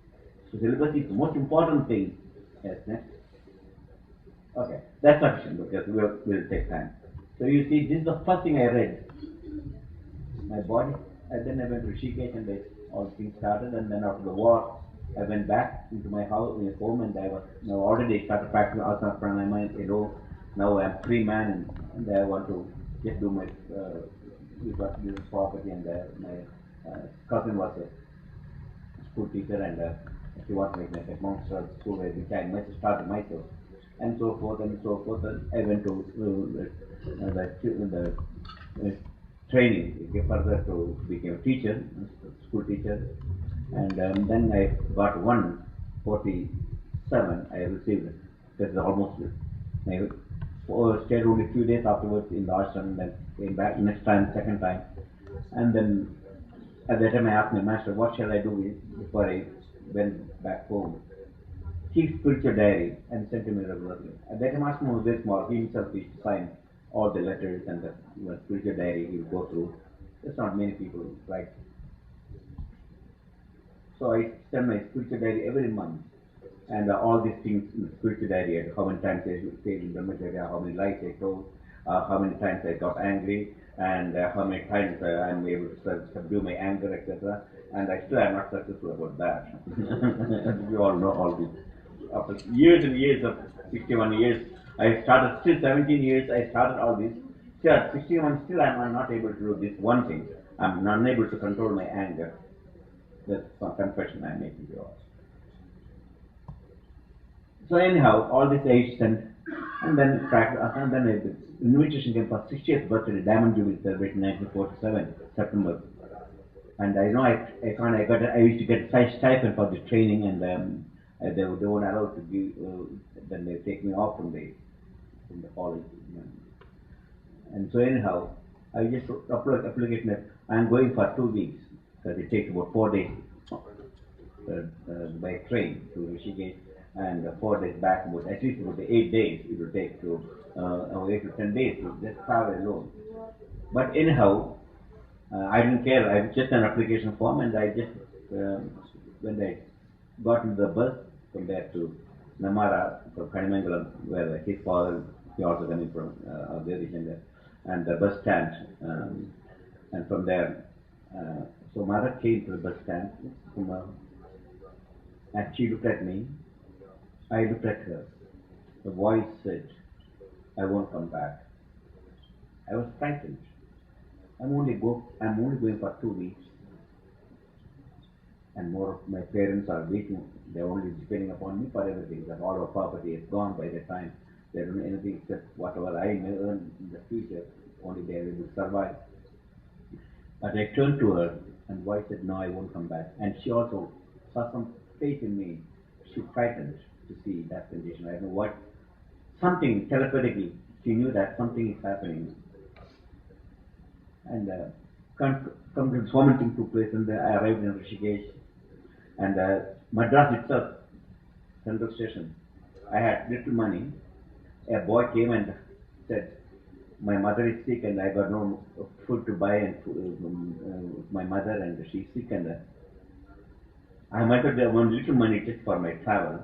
So celibacy is the most important thing. Yes, next. Okay, that's sufficient because we'll take time. So you see, this is the first thing I read. My body, and then I went to Rishikesh and all things started, and then after the war, I went back into my house, my home, and I was already started practicing asana pranayama alone. Now I'm free man, and I want to just do my this property, and my cousin was a school teacher, and she wanted to make a monster school which I must start myself, and so forth and so forth. And I went to the training further to become a teacher, school teacher. And then I got 147, I received it. That's almost it. I stayed only a few days afterwards in the ashram, and then came back next time, second time. And then at that time I asked my master, what shall I do before I went back home? Keep spiritual diary and sent to me regularly. At that time Ashram was very small. He himself used to sign all the letters and the spiritual diary he would go through. There's not many people write. So I send my spiritual diary every month, and all these things in the spiritual diary, how many times I stayed in brahmacharya, how many lies I told, how many times I got angry, and how many times I'm able to subdue my anger, etc. And I still am not successful about that. We all know all this. After years and years of 61 years, I started, still 17 years, I started all this. Still at 61, still I'm not able to do this one thing. I'm unable to control my anger. That's a confession I'm making to you all. So anyhow, all this age sent, And then, and then an invitation came for 60th birthday, Diamond Jubilee celebration, 1947, September. And I know I used to get stipend for the training, and they weren't allowed to give. Then they take me off from the college. And so anyhow, I just upload application that I'm going for 2 weeks because it takes about 4 days by train to Rishikesh, and 4 days back, about at least about 8 days it will take to 8 to 10 days to just travel alone. But anyhow, I didn't care. I just an application form, and I just when I got into the bus from there to Namara from Kanimangalam, where his father, he also coming from there, and the bus stand, and from there, so mother came to the bus stand, and she looked at me. I looked at her. The voice said, "I won't come back." I was frightened. I'm only going for 2 weeks, and more of my parents are waiting. They're only depending upon me for everything. That all our property is gone by the time. They don't know anything except whatever I may earn in the future. Only they are able to survive. But I turned to her, and voice said, "No, I won't come back." And she also saw some faith in me. She frightened to see that condition. I don't know what. Something telepathically, she knew that something is happening. And come to so many things took place, and I arrived in Rishikesh, and Madras itself, central station. I had little money. A boy came and said, "My mother is sick, and I got no food to buy, and my mother, and she's sick, and I might have one little money just for my travel."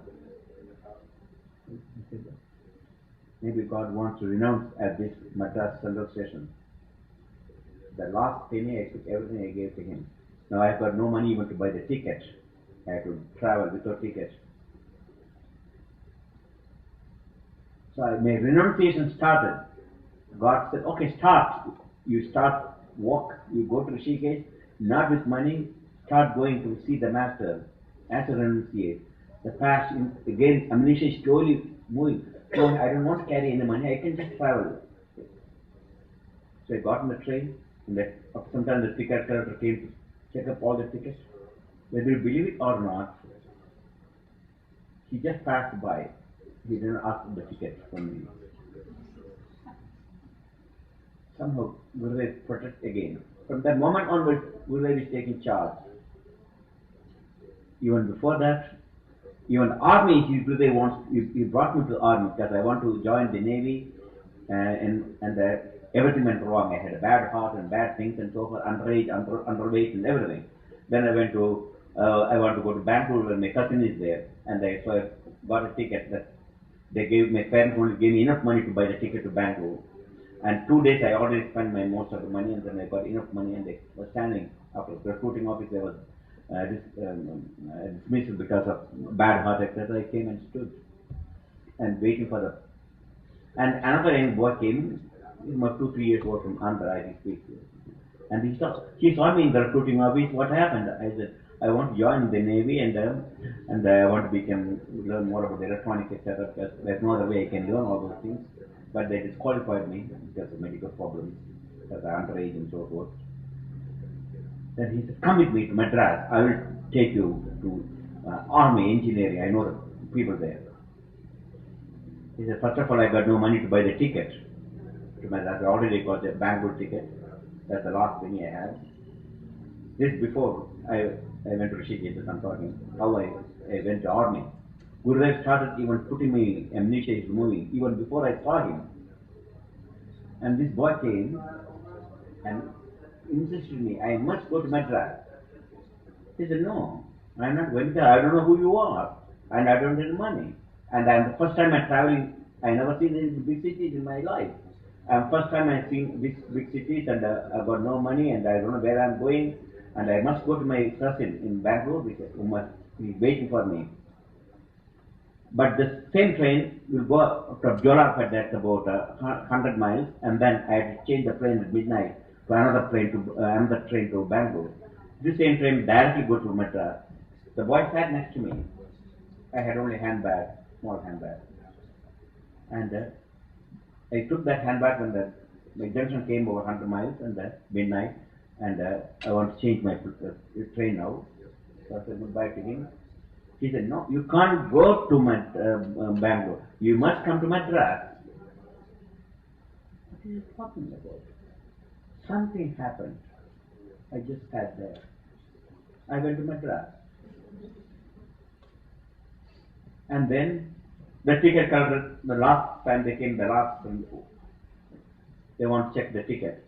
Maybe God wants to renounce at this Madras central station. The last penny, I took everything I gave to him. Now I've got no money even to buy the ticket. I had to travel without ticket. So my renunciation started. God said, "Okay, start. You start, walk, you go to Rishikesh, not with money, start going to see the master as a renunciate." The past, again, amnesia is slowly moving. So I don't want to carry any money, I can just travel. So I got on the train, and sometimes the ticket collector came to check up all the tickets. Whether you believe it or not, he just passed by. He didn't ask for the ticket from me. Somehow, Gurudev protect again. From that moment onwards, Gurudev is taking charge. Even before that, even army, Gurudev he brought me to army because I want to join the navy, and everything went wrong. I had a bad heart and bad things and so forth, underage, underweight, and everything. Then I went to, I want to go to Bangalore where my cousin is there, and so I got a ticket. That my parents only gave me enough money to buy the ticket to Bangalore. And 2 days I already spent my most of the money, and then I got enough money, and they were standing after the recruiting office. There was dismissed because of bad heart, etc. I came and stood and waiting for the. And another young boy came. He was 2-3 years old from Andhra, I think. And he saw me in the recruiting office. What happened? I said, "I want to join the navy, and I want to learn more about the electronics, etc. Because there's no other way I can learn all those things." But they disqualified me because of medical problems, because I'm underage and so forth. Then he said, "Come with me to Madras. I will take you to army engineering. I know the people there." He said, "First of all, I got no money to buy the ticket to Madras. I already got the Bangalore ticket. That's the last thing I had." This before I went to Rishikesh, as I'm talking, how I went to army. Gurudev started even putting me, amnesia is moving, even before I saw him. And this boy came and insisted me, "I must go to Madras." He said, "No, I'm not going there. I don't know who you are, and I don't have money. And the first time I'm traveling, I never seen any big cities in my life. First time I've seen these big cities, and I've got no money, and I don't know where I'm going, and I must go to my cousin in Bangalore, who must be waiting for me. But the same train will go from Jolapet, that's about 100 miles, and then I had to change the train at midnight to another train to Bangalore. This same train directly go to Madras. The boy sat next to me. I had only handbag, small handbag. And I took that handbag when the junction came over 100 miles and midnight, and I want to change my train now. So I said goodbye to him. He said, no, you can't go to Bangalore. You must come to Madras. What are you talking about? Something happened. I just sat there. I went to Madras. And then the ticket collector, the last time they came, they want to check the ticket.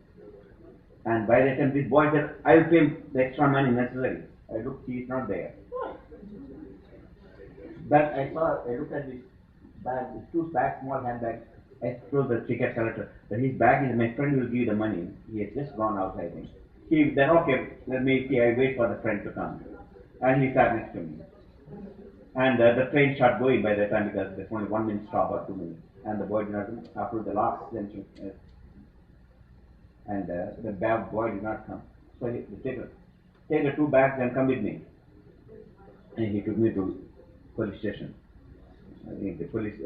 And by the time this boy said, I will pay the extra money necessary. I looked, he is not there. But I looked at this bag, these two bags, small handbags. I told the ticket collector that his bag is, my friend will give you the money. He has just gone out, I think. Then okay, let me see, I wait for the friend to come. And he sat next to me. And the train started going by that time because there's only 1 minute stop or 2 minutes. And the boy did not, after the last junction, and the boy did not come. So he take the 2 bags and come with me. And he took me to police station, the police,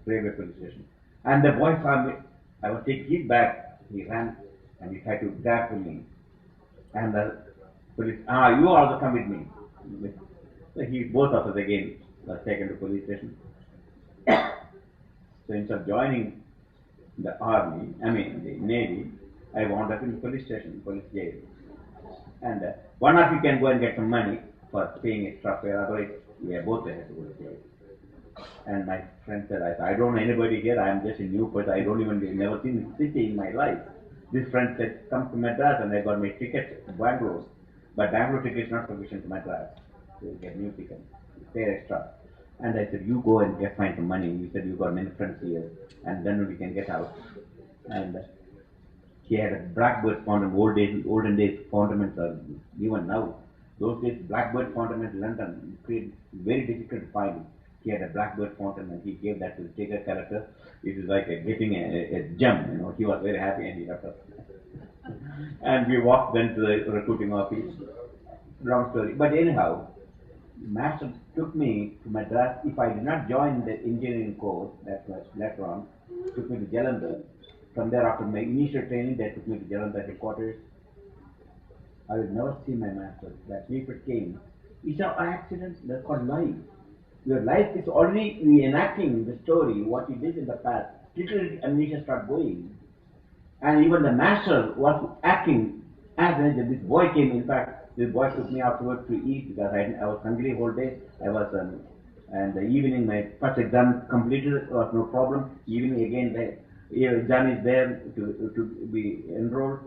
private police station. And the boy saw me. I was taking his bag. He ran and he tried to grab me. And the police, you also come with me. So both of us again was taken to police station. So instead of joining the army, the navy, I wound up in the police station, police jail. And one of you can go and get some money for paying extra fare, otherwise we are both have to go to jail. And my friend said, I don't know anybody here, I am just a new person, I don't even, never seen this city in my life. This friend said, come to Madras, and I got my ticket to Bangalore. But Bangalore ticket is not sufficient to Madras. So you get new ticket, pay extra. And I said, you go and find some money. You said you got many friends here, and then we can get out. And he had a blackbird fountain. Olden days fountains are even now. Those days, blackbird fountain in London, very difficult to find. He had a blackbird fountain, and he gave that to the ticket collector. It was like getting a gem. He was very happy, and he left us. And we walked then to the recruiting office. Long story, but anyhow, Master took me to Madras. If I did not join the engineering course, that was later on, took me to Jalandhar. From there, after my initial training, they took me to Jalandhar headquarters. I will never see my master. That people came. It's an accident. That's called life. Your life is already reenacting the story, what you did in the past. Literally, amnesia started going. And even the master was acting as this boy came. In fact, this boy took me afterwards to eat because I was hungry whole day. I was, and the evening my first exam completed, was no problem. Evening again, the exam is there to be enrolled.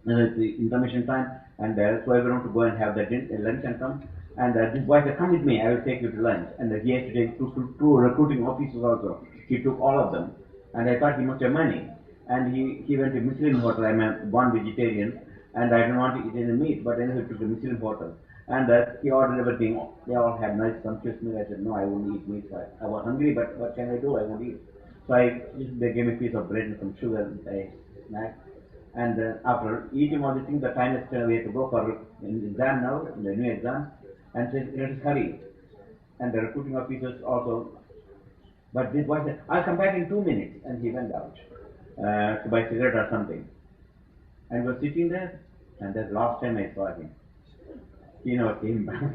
And it's the intermission time, and so everyone to go and have the lunch and come. And this boy said, come with me, I will take you to lunch. And he has to take two recruiting officers also. He took all of them. And I thought he must have money. And he went to Muslim hotel. I'm a born vegetarian, and I don't want to eat any meat, but anyway, he took a Muslim hotel. And he ordered everything. They all had nice sumptuous meal. I said, no, I won't eat meat. So I was hungry, but what can I do? I won't eat. So they gave me a piece of bread and some sugar and a snack. And after eating all these things, the time is we have to go for an exam now, the new exam, and said, let us hurry. And the recruiting officers also. But this boy said, I'll come back in 2 minutes. And he went out to buy cigarette or something. And we were sitting there, and that's the last time I saw him. He never came back.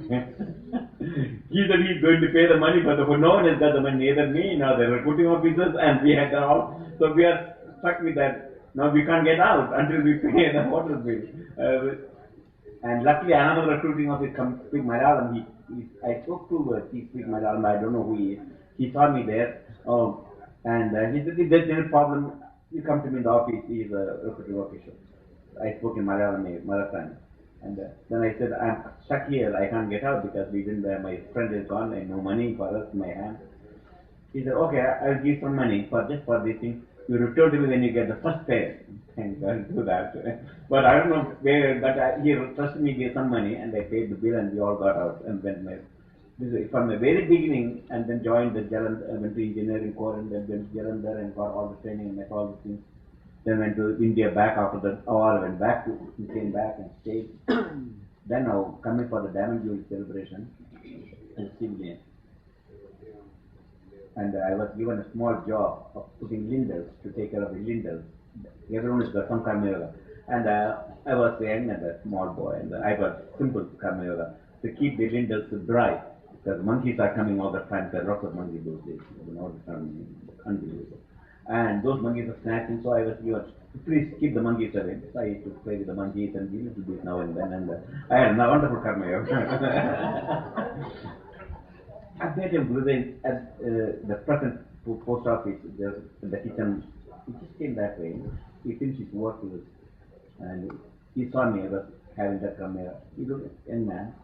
He said he's going to pay the money, but no one has got the money, neither me nor the recruiting officers, and we had all. So we are stuck with that. Now we can't get out until we pay the hotel bill. And luckily another recruiting officer comes to speak Malayalam. I spoke to he speaks Malayalam, I don't know who he is. He saw me there, and he said, if there's any problem, you come to me in the office. He is a recruiting officer. I spoke in Malayalam, mother tongue. And then I said, I'm stuck here, I can't get out because my friend is gone, I have no money for us in my hand. He said, okay, I'll give some money just for this thing. You return to me when you get the first pay. Thank God, do that. But I don't know where, but he trusted me, gave some money, and I paid the bill, and we all got out. And then from the very beginning, and then joined the Jalandhar, went to engineering corps, and then went to Jalandhar and got all the training and met all the things. Then went to India back after the war, went back came back and stayed. Then now coming for the Diamond Jubilee celebration, and still there. and I was given a small job of putting lintels to take care of the lintels. Everyone has got some karma yoga, and I was young and a small boy, and I was simple karma yoga to keep the lintels dry because monkeys are coming all the time. There are lots of monkeys those days, all the time, unbelievable. And those monkeys are snatching, so I was given, please keep the monkeys away. So I used to play with the monkeys and give little bit now and then, and I had a wonderful karma yoga. I met him at the present post office, the kitchen. He just came that way. He finished his work and he saw me. I was having that camera. He looked at young man.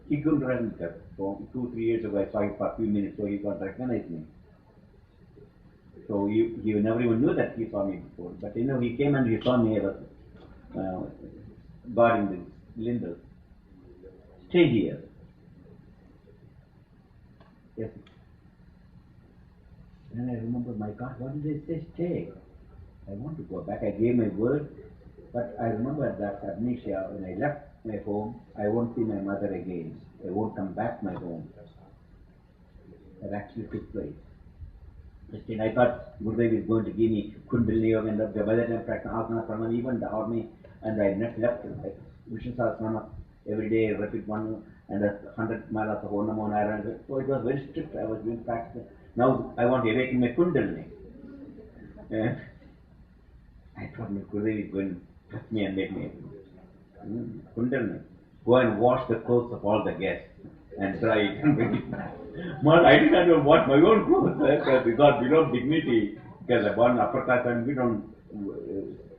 He couldn't recognize me. So 2-3 years ago, I saw him for a few minutes, so he got recognized me. So he never even knew that he saw me before. But he came and he saw me. I was guarding the lintels. Stay here. Yes. And I remember, my God, what did I say? Stay. I want to go back. I gave my word, but I remember that amnesia. When I left my home, I won't see my mother again. I won't come back to my home. That actually took place. Still, I thought Gurudev is going to give me Kundalini Yoga, and by the time practice asana, pranam, even the army, and I left Vishnu Sahasranama every day. I repeat 100 miles of Om Namo Narayana. So it was very strict. I was doing practice. Now I want to awaken my Kundalini. I thought my Gurudev is going to touch me and make me Kundalini. Go and wash the clothes of all the guests and dry it and bring it back. But I did not know what my own clothes because we got below dignity because I born upper class and we don't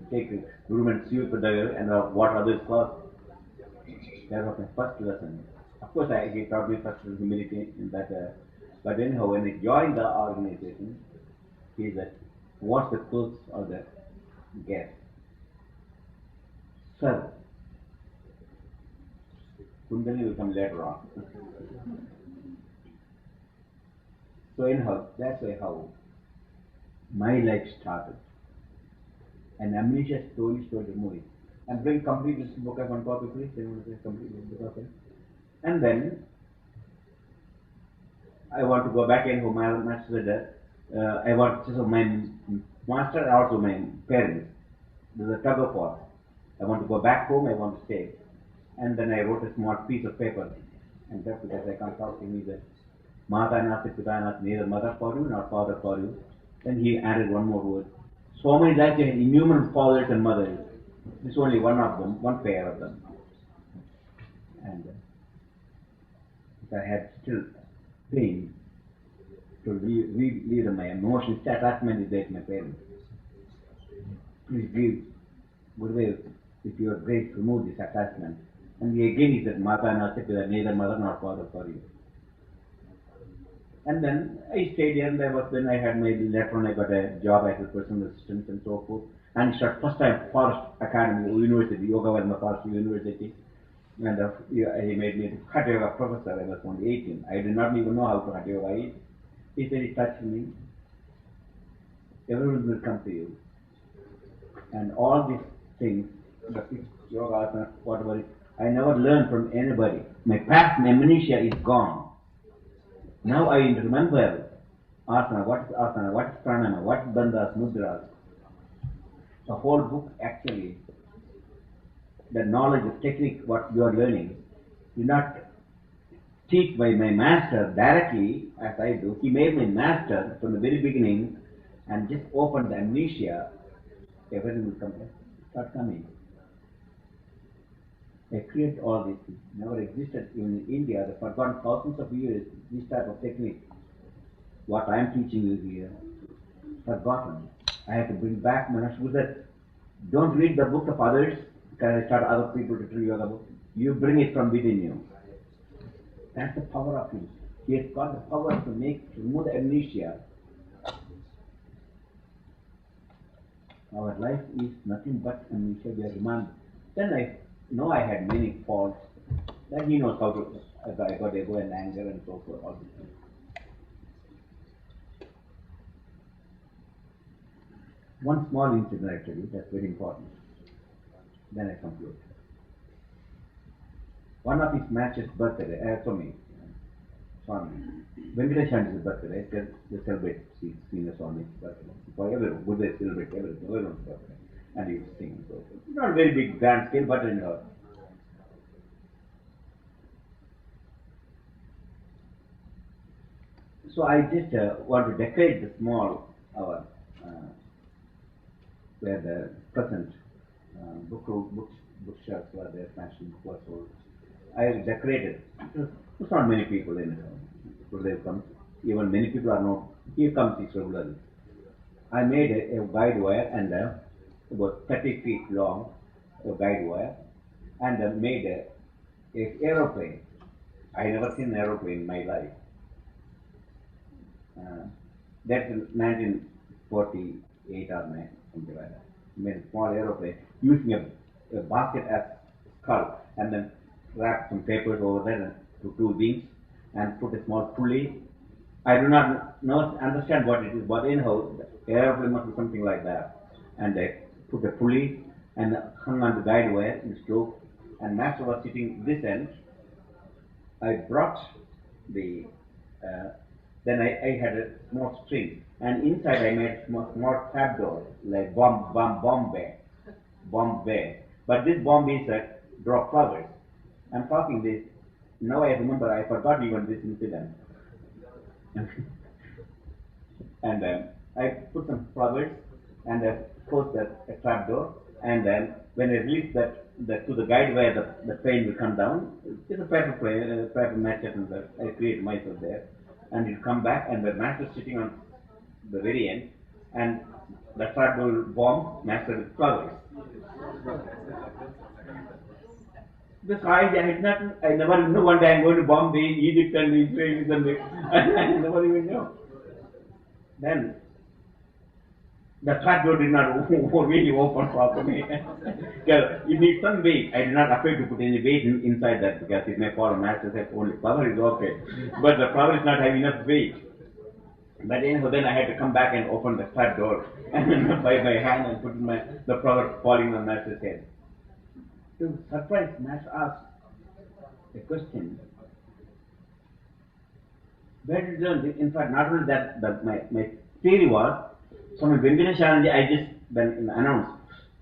take room and suit and what others clothes. That was my first lesson. Of course, he taught me first humility in that. But anyhow, when I joined the organization, he said, wash the clothes of the guests. Serve. Kundalini will come later on. So anyhow, that's how my life started. And amnesia slowly moving. And bring complete this book as one copy, please. Complete this book, okay? And then I want to go back and my master said, I want so my master and also my parents. There's a tug of war. I want to go back home, I want to stay. And then I wrote a small piece of paper. And that's because I can't talk to him either. Mata nasti pita nasti, neither mother for you nor father for you. Then he added one more word. So many lives you had innumerable fathers and mothers. This is only one of them, one pair of them. And I had still pain to leave my emotions, attachment is there to my parents. Please give Gurudev, if you are great, remove this attachment. And again he said, Mata nasti pita, neither mother nor father for you. And then I stayed here, and then I had my later on I got a job as a personal assistant and so forth. And started first time Forest Academy, University, Yoga Varma Forest University. And he made me a Hatha Yoga professor. I was only 18. I did not even know how to Hatha Yoga. He said, he touched me. Everyone will come to you. And all these things, the yoga, whatever, I never learned from anybody. My past amnesia is gone. Now I remember asana, what is pranayama, what is bandhas, mudras. The whole book actually, the knowledge of technique, what you are learning, is not teach by my master directly as I do. He made my master from the very beginning and just opened the amnesia. Everything will come, start coming. I create all these things. Never existed even in India. They forgotten thousands of years this type of technique. What I am teaching you here, forgotten. I have to bring back my master. That don't read the book of others because I start other people to read your book. You bring it from within you. That's the power of him. He has got the power to remove the amnesia. Our life is nothing but amnesia. We are reminded. Then I know I had many faults. Then he knows how to. I got ego and anger and so forth. All these things. One small incident actually, that's very important. Then I conclude. One of his matches' birthday, Swami Swami. Venkateshan's birthday, right? They celebrate Senior Swami's birthday. For everyone, would they celebrate everyone's birthday? And he was singing. So it's not a very big grand scale, but anyhow. So I just want to decorate the small where the present bookshelves were there, fashion book was sold. I decorated. There's not many people in it. Gurudev comes. Even many people are not. He comes regularly. I made a guide wire and about 30 feet long, a guide wire, and made a aeroplane. I never seen an aeroplane in my life. That's in 1948 or 9, something like that. Made a small aeroplane using a basket as skull, and then wrapped some papers over there and to two wings, and put a small pulley. I do not understand what it is, but anyhow, the aeroplane must be something like that. And I put a pulley and hung on the guide wire in the slope, and Master was sitting this end. I brought the then I had a small string, and inside I made small trapdoor like Bombay. But this bomb is drop flowers. I'm talking this now. I remember I forgot even this incident, and I put some flowers and closed the trapdoor, and then when I released that to the guide where the plane will come down, it's a paper plane, paper match, and I created myself there. And it come back, and the master sitting on the very end, and the trapdoor bomb master with flowers. This I never knew one day I'm going to Bombay, Egypt, and Israel, and I never even knew. Then the trapdoor did not really open properly. It needs some weight. I did not afraid to put any weight inside that because it may fall. Master said only flower is okay, but the flower is not having enough weight. But anyhow, then I had to come back and open the trapdoor and by my hand and put the flower falling on Master's head. To was surprised. Master asked a question. Where did you learn? In fact, not only that, my theory was Swami Vishnu-devananda. I just then announced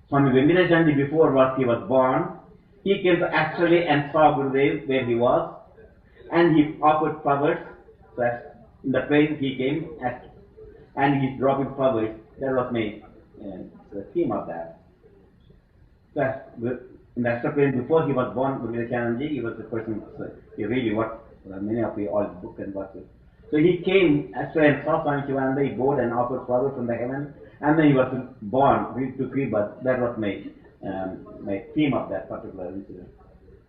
Swami Vishnu-devananda before he was born. He came to actually and saw Gurudev where he was, and he offered flowers. So in the plane he came and he's dropping flowers. That was the theme of that. So in the astral plane before he was born, Vishnu-devananda, he was the person. He really what many of you all book and watch it. So he came astral and saw Swami Sivananda. He bowed and offered flowers from the heaven, and then he was born to free birth. That was my theme of that particular incident.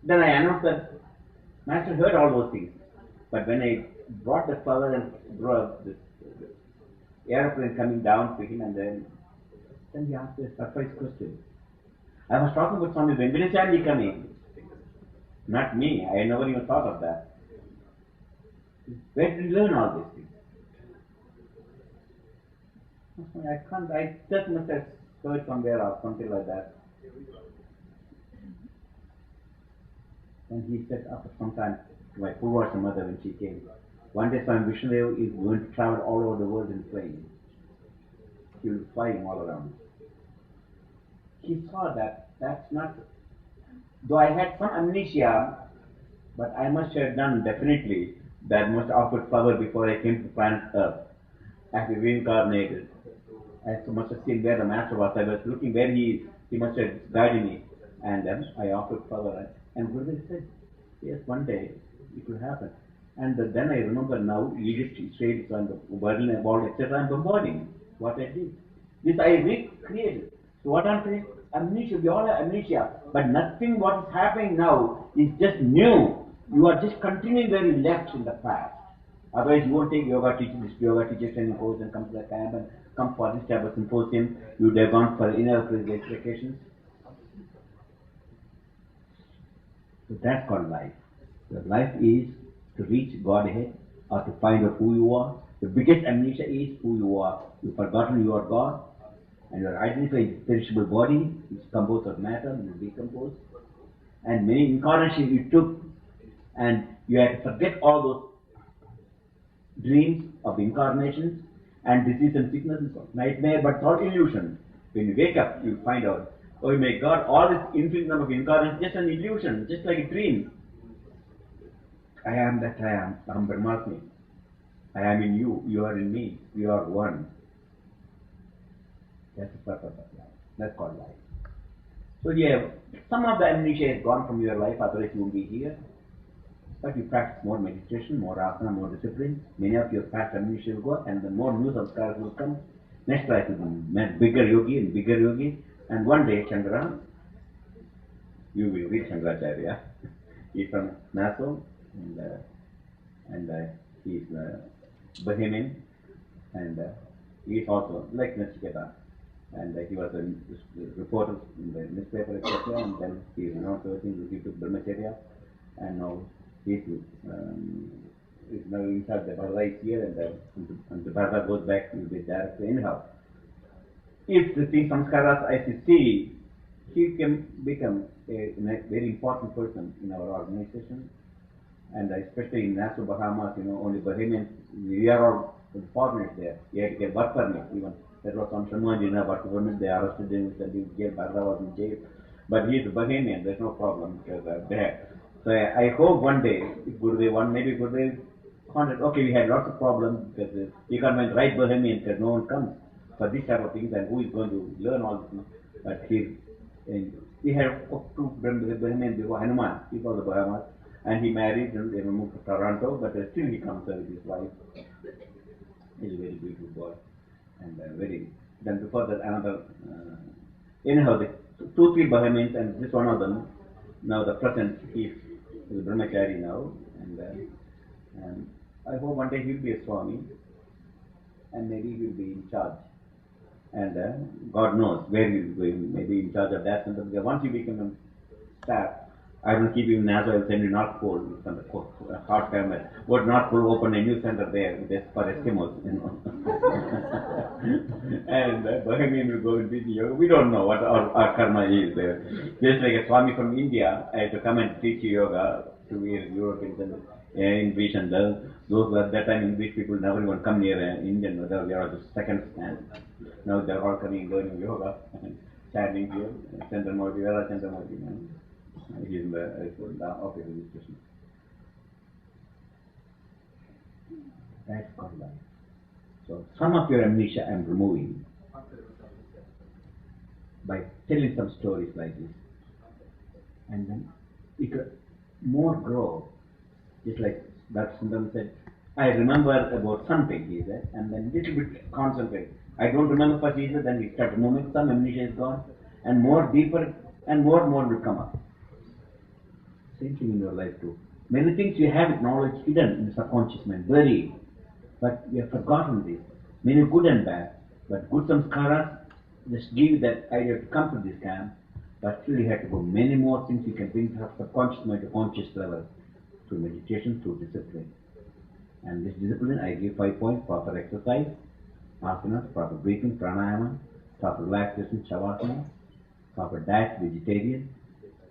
Then I announced that Master heard all those things, but when I brought the flower and brought the aeroplane coming down to him, and then he asked a surprise question. I was talking about Swami Vishnu-devananda coming, not me. I never even thought of that. Where did you learn all these things? I just must have heard somewhere or something like that. And he said after some time to my Purvasha mother when she came, one day Swami Vishnu-dev is going to travel all over the world in plane. He will be flying all around. He saw that's not, though I had some amnesia, but I must have done definitely that must offer flower before I came to planet Earth as a reincarnated. I must have seen where the Master was. I was looking where he must have guided me, and then I offered flower. And Gurudev said, yes, one day it will happen. And then I remember now Egypt, Israel, and Berlin, etc. I'm bombarding what I did. This I recreated. So what I'm saying, amnesia, we all have amnesia, but nothing what is happening now is just new. You are just continuing where you left in the past. Otherwise, you won't take yoga teacher training course and come to the camp and come for this type of symposium. You would have gone for inner vacations. So that's called life. The life is to reach Godhead or to find out who you are. The biggest amnesia is who you are. You've forgotten you are God, and you are identified with perishable body, which is composed of matter and will decompose. And many incarnations you took, and you had to forget all those dreams of incarnations, and disease and sickness is nightmare, but thought illusion. When you wake up, you find out, oh my God, all this infinite number of incarnations, just an illusion, just like a dream. I am that I am, Aham Brahmasmi. I am in you, you are in me, we are one. That's the purpose of life. That's called life. So yeah, some of the amnesia is gone from your life, otherwise you won't be here. But you practice more meditation, more asana, more discipline. Many of your past amnesia will go, and the more new samskaras will come. Next life will be bigger yogi and bigger yogi. And one day, Chandra, you will reach Shankaracharya. He's from Nassau, and he's Bahamian, and he's also like Nachiketa. And he was a reporter in the newspaper, etc. And then he is now serving the people Brahmacharya, and now he's now inside the Bharata is here, and the Bharata goes back to the director. Anyhow, if the thing samskaras as you see, he can become a very important person in our organization, and especially in Nassau, Bahamas, only Bahamians, we are all foreigners there. You have to get work permit even. That was some Sharma didn't have work permit, they arrested him, said he jail, Bharata was in jail. But he is a Bahamian, there's no problem because there. So I hope one day, if Gurudev, maybe Gurudev contact, okay, we had lots of problems because you can't find right Bahamian because no one comes for this type of things, and who is going to learn all this? But we had two Bahamian before Hanuman, he was the Bahamas, and he married and they moved to Toronto, but still he comes with his wife. He's a very beautiful boy. And then before that another, anyhow, the 2-3 Bahamians, and this one of them, now the present, he's a Brahmachari now, and I hope one day he'll be a Swami, and maybe he'll be in charge. And God knows where he'll be going, maybe in charge of that center, because once you become a staff, I will keep you in Nazareth, I will send you North Pole, hard time. What North Pole open a new center there for Eskimos, and Bahamian will go and teach yoga. We don't know what our karma is there. Just like a Swami from India, I had to come and teach yoga to Europeans and English, and those at that time English people never even come near Indian, they are just second stand. Now they are all coming and learning yoga and standing here, Chandramurti, where are Chandramurti? He's in the office registration. That's called life. So some of your amnesia I am removing by telling some stories like this. And then it will more grow. Just like Dr. Sundram said, I remember about something, he said, and then little bit concentrate. I don't remember for Jesus, then we start moving, some amnesia is gone, and more deeper and more will come up. Same thing in your life too. Many things you have knowledge hidden in the subconscious mind, buried, but you have forgotten this. Many good and bad, but good samskaras just give you that idea to come to this camp, but still you have to go many more things you can bring to subconscious mind to conscious level through meditation, through discipline. And this discipline I give 5 points: proper exercise, asana, proper breathing, pranayama, proper relaxation, shavasana, proper diet, vegetarian,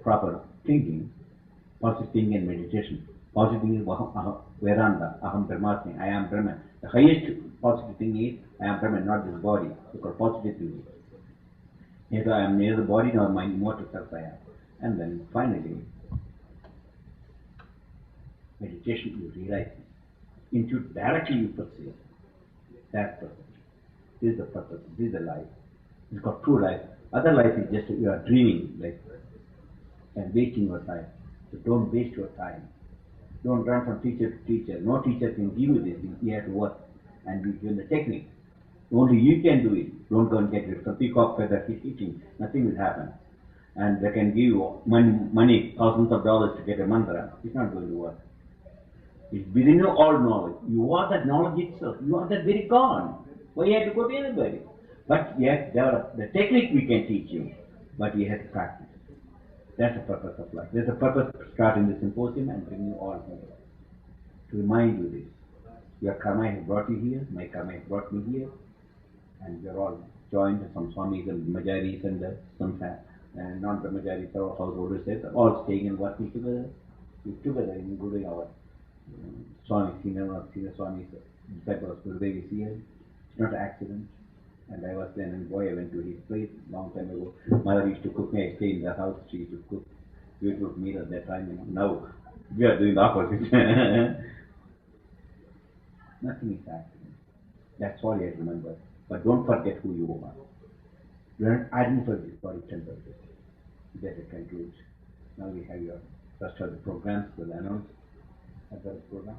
proper thinking, positive thinking and meditation. Positive thinking is Vedanta, Aham Brahmasmi, I am Brahman. The highest positive thing is I am Brahman, not this body. It's called positive thinking. Neither I am neither the body nor my immortal self I am. And then finally, meditation you realize into directly you perceive that purpose. This is the purpose, this is the life. It's got true life. Other life is just you are dreaming like and wasting your time. So don't waste your time. Don't run from teacher to teacher. No teacher can give you this. You have to work and be given the technique. Only you can do it. Don't go and get it. So peacock feather he's teaching. Nothing will happen. And they can give you money, thousands of dollars to get a mantra. It's not going to work. It's within you all knowledge. You are that knowledge itself. You are that very God. Why you have to go to anybody? But you have to develop the technique we can teach you. But you have to practice. That's the purpose of life. There's a purpose of starting the symposium and bringing you all here. To remind you this. Your karma has brought you here, my karma has brought me here, and we are all joined, some Swamis and Majaris and some non-Brahmacharis or householders, all staying and working together in Guru our Swami, senior Swamis, disciple of SYVC. It's not an accident. And I was then, and boy, I went to his place long time ago. Mother used to cook me. I stayed in the house. She used to cook beautiful meal at that time. Now we are doing the opposite. Nothing is accident. That's all you have to remember. But don't forget who you are. Learn identify with this body temple. That it concludes. Now we have your rest of the programs will announce at the program.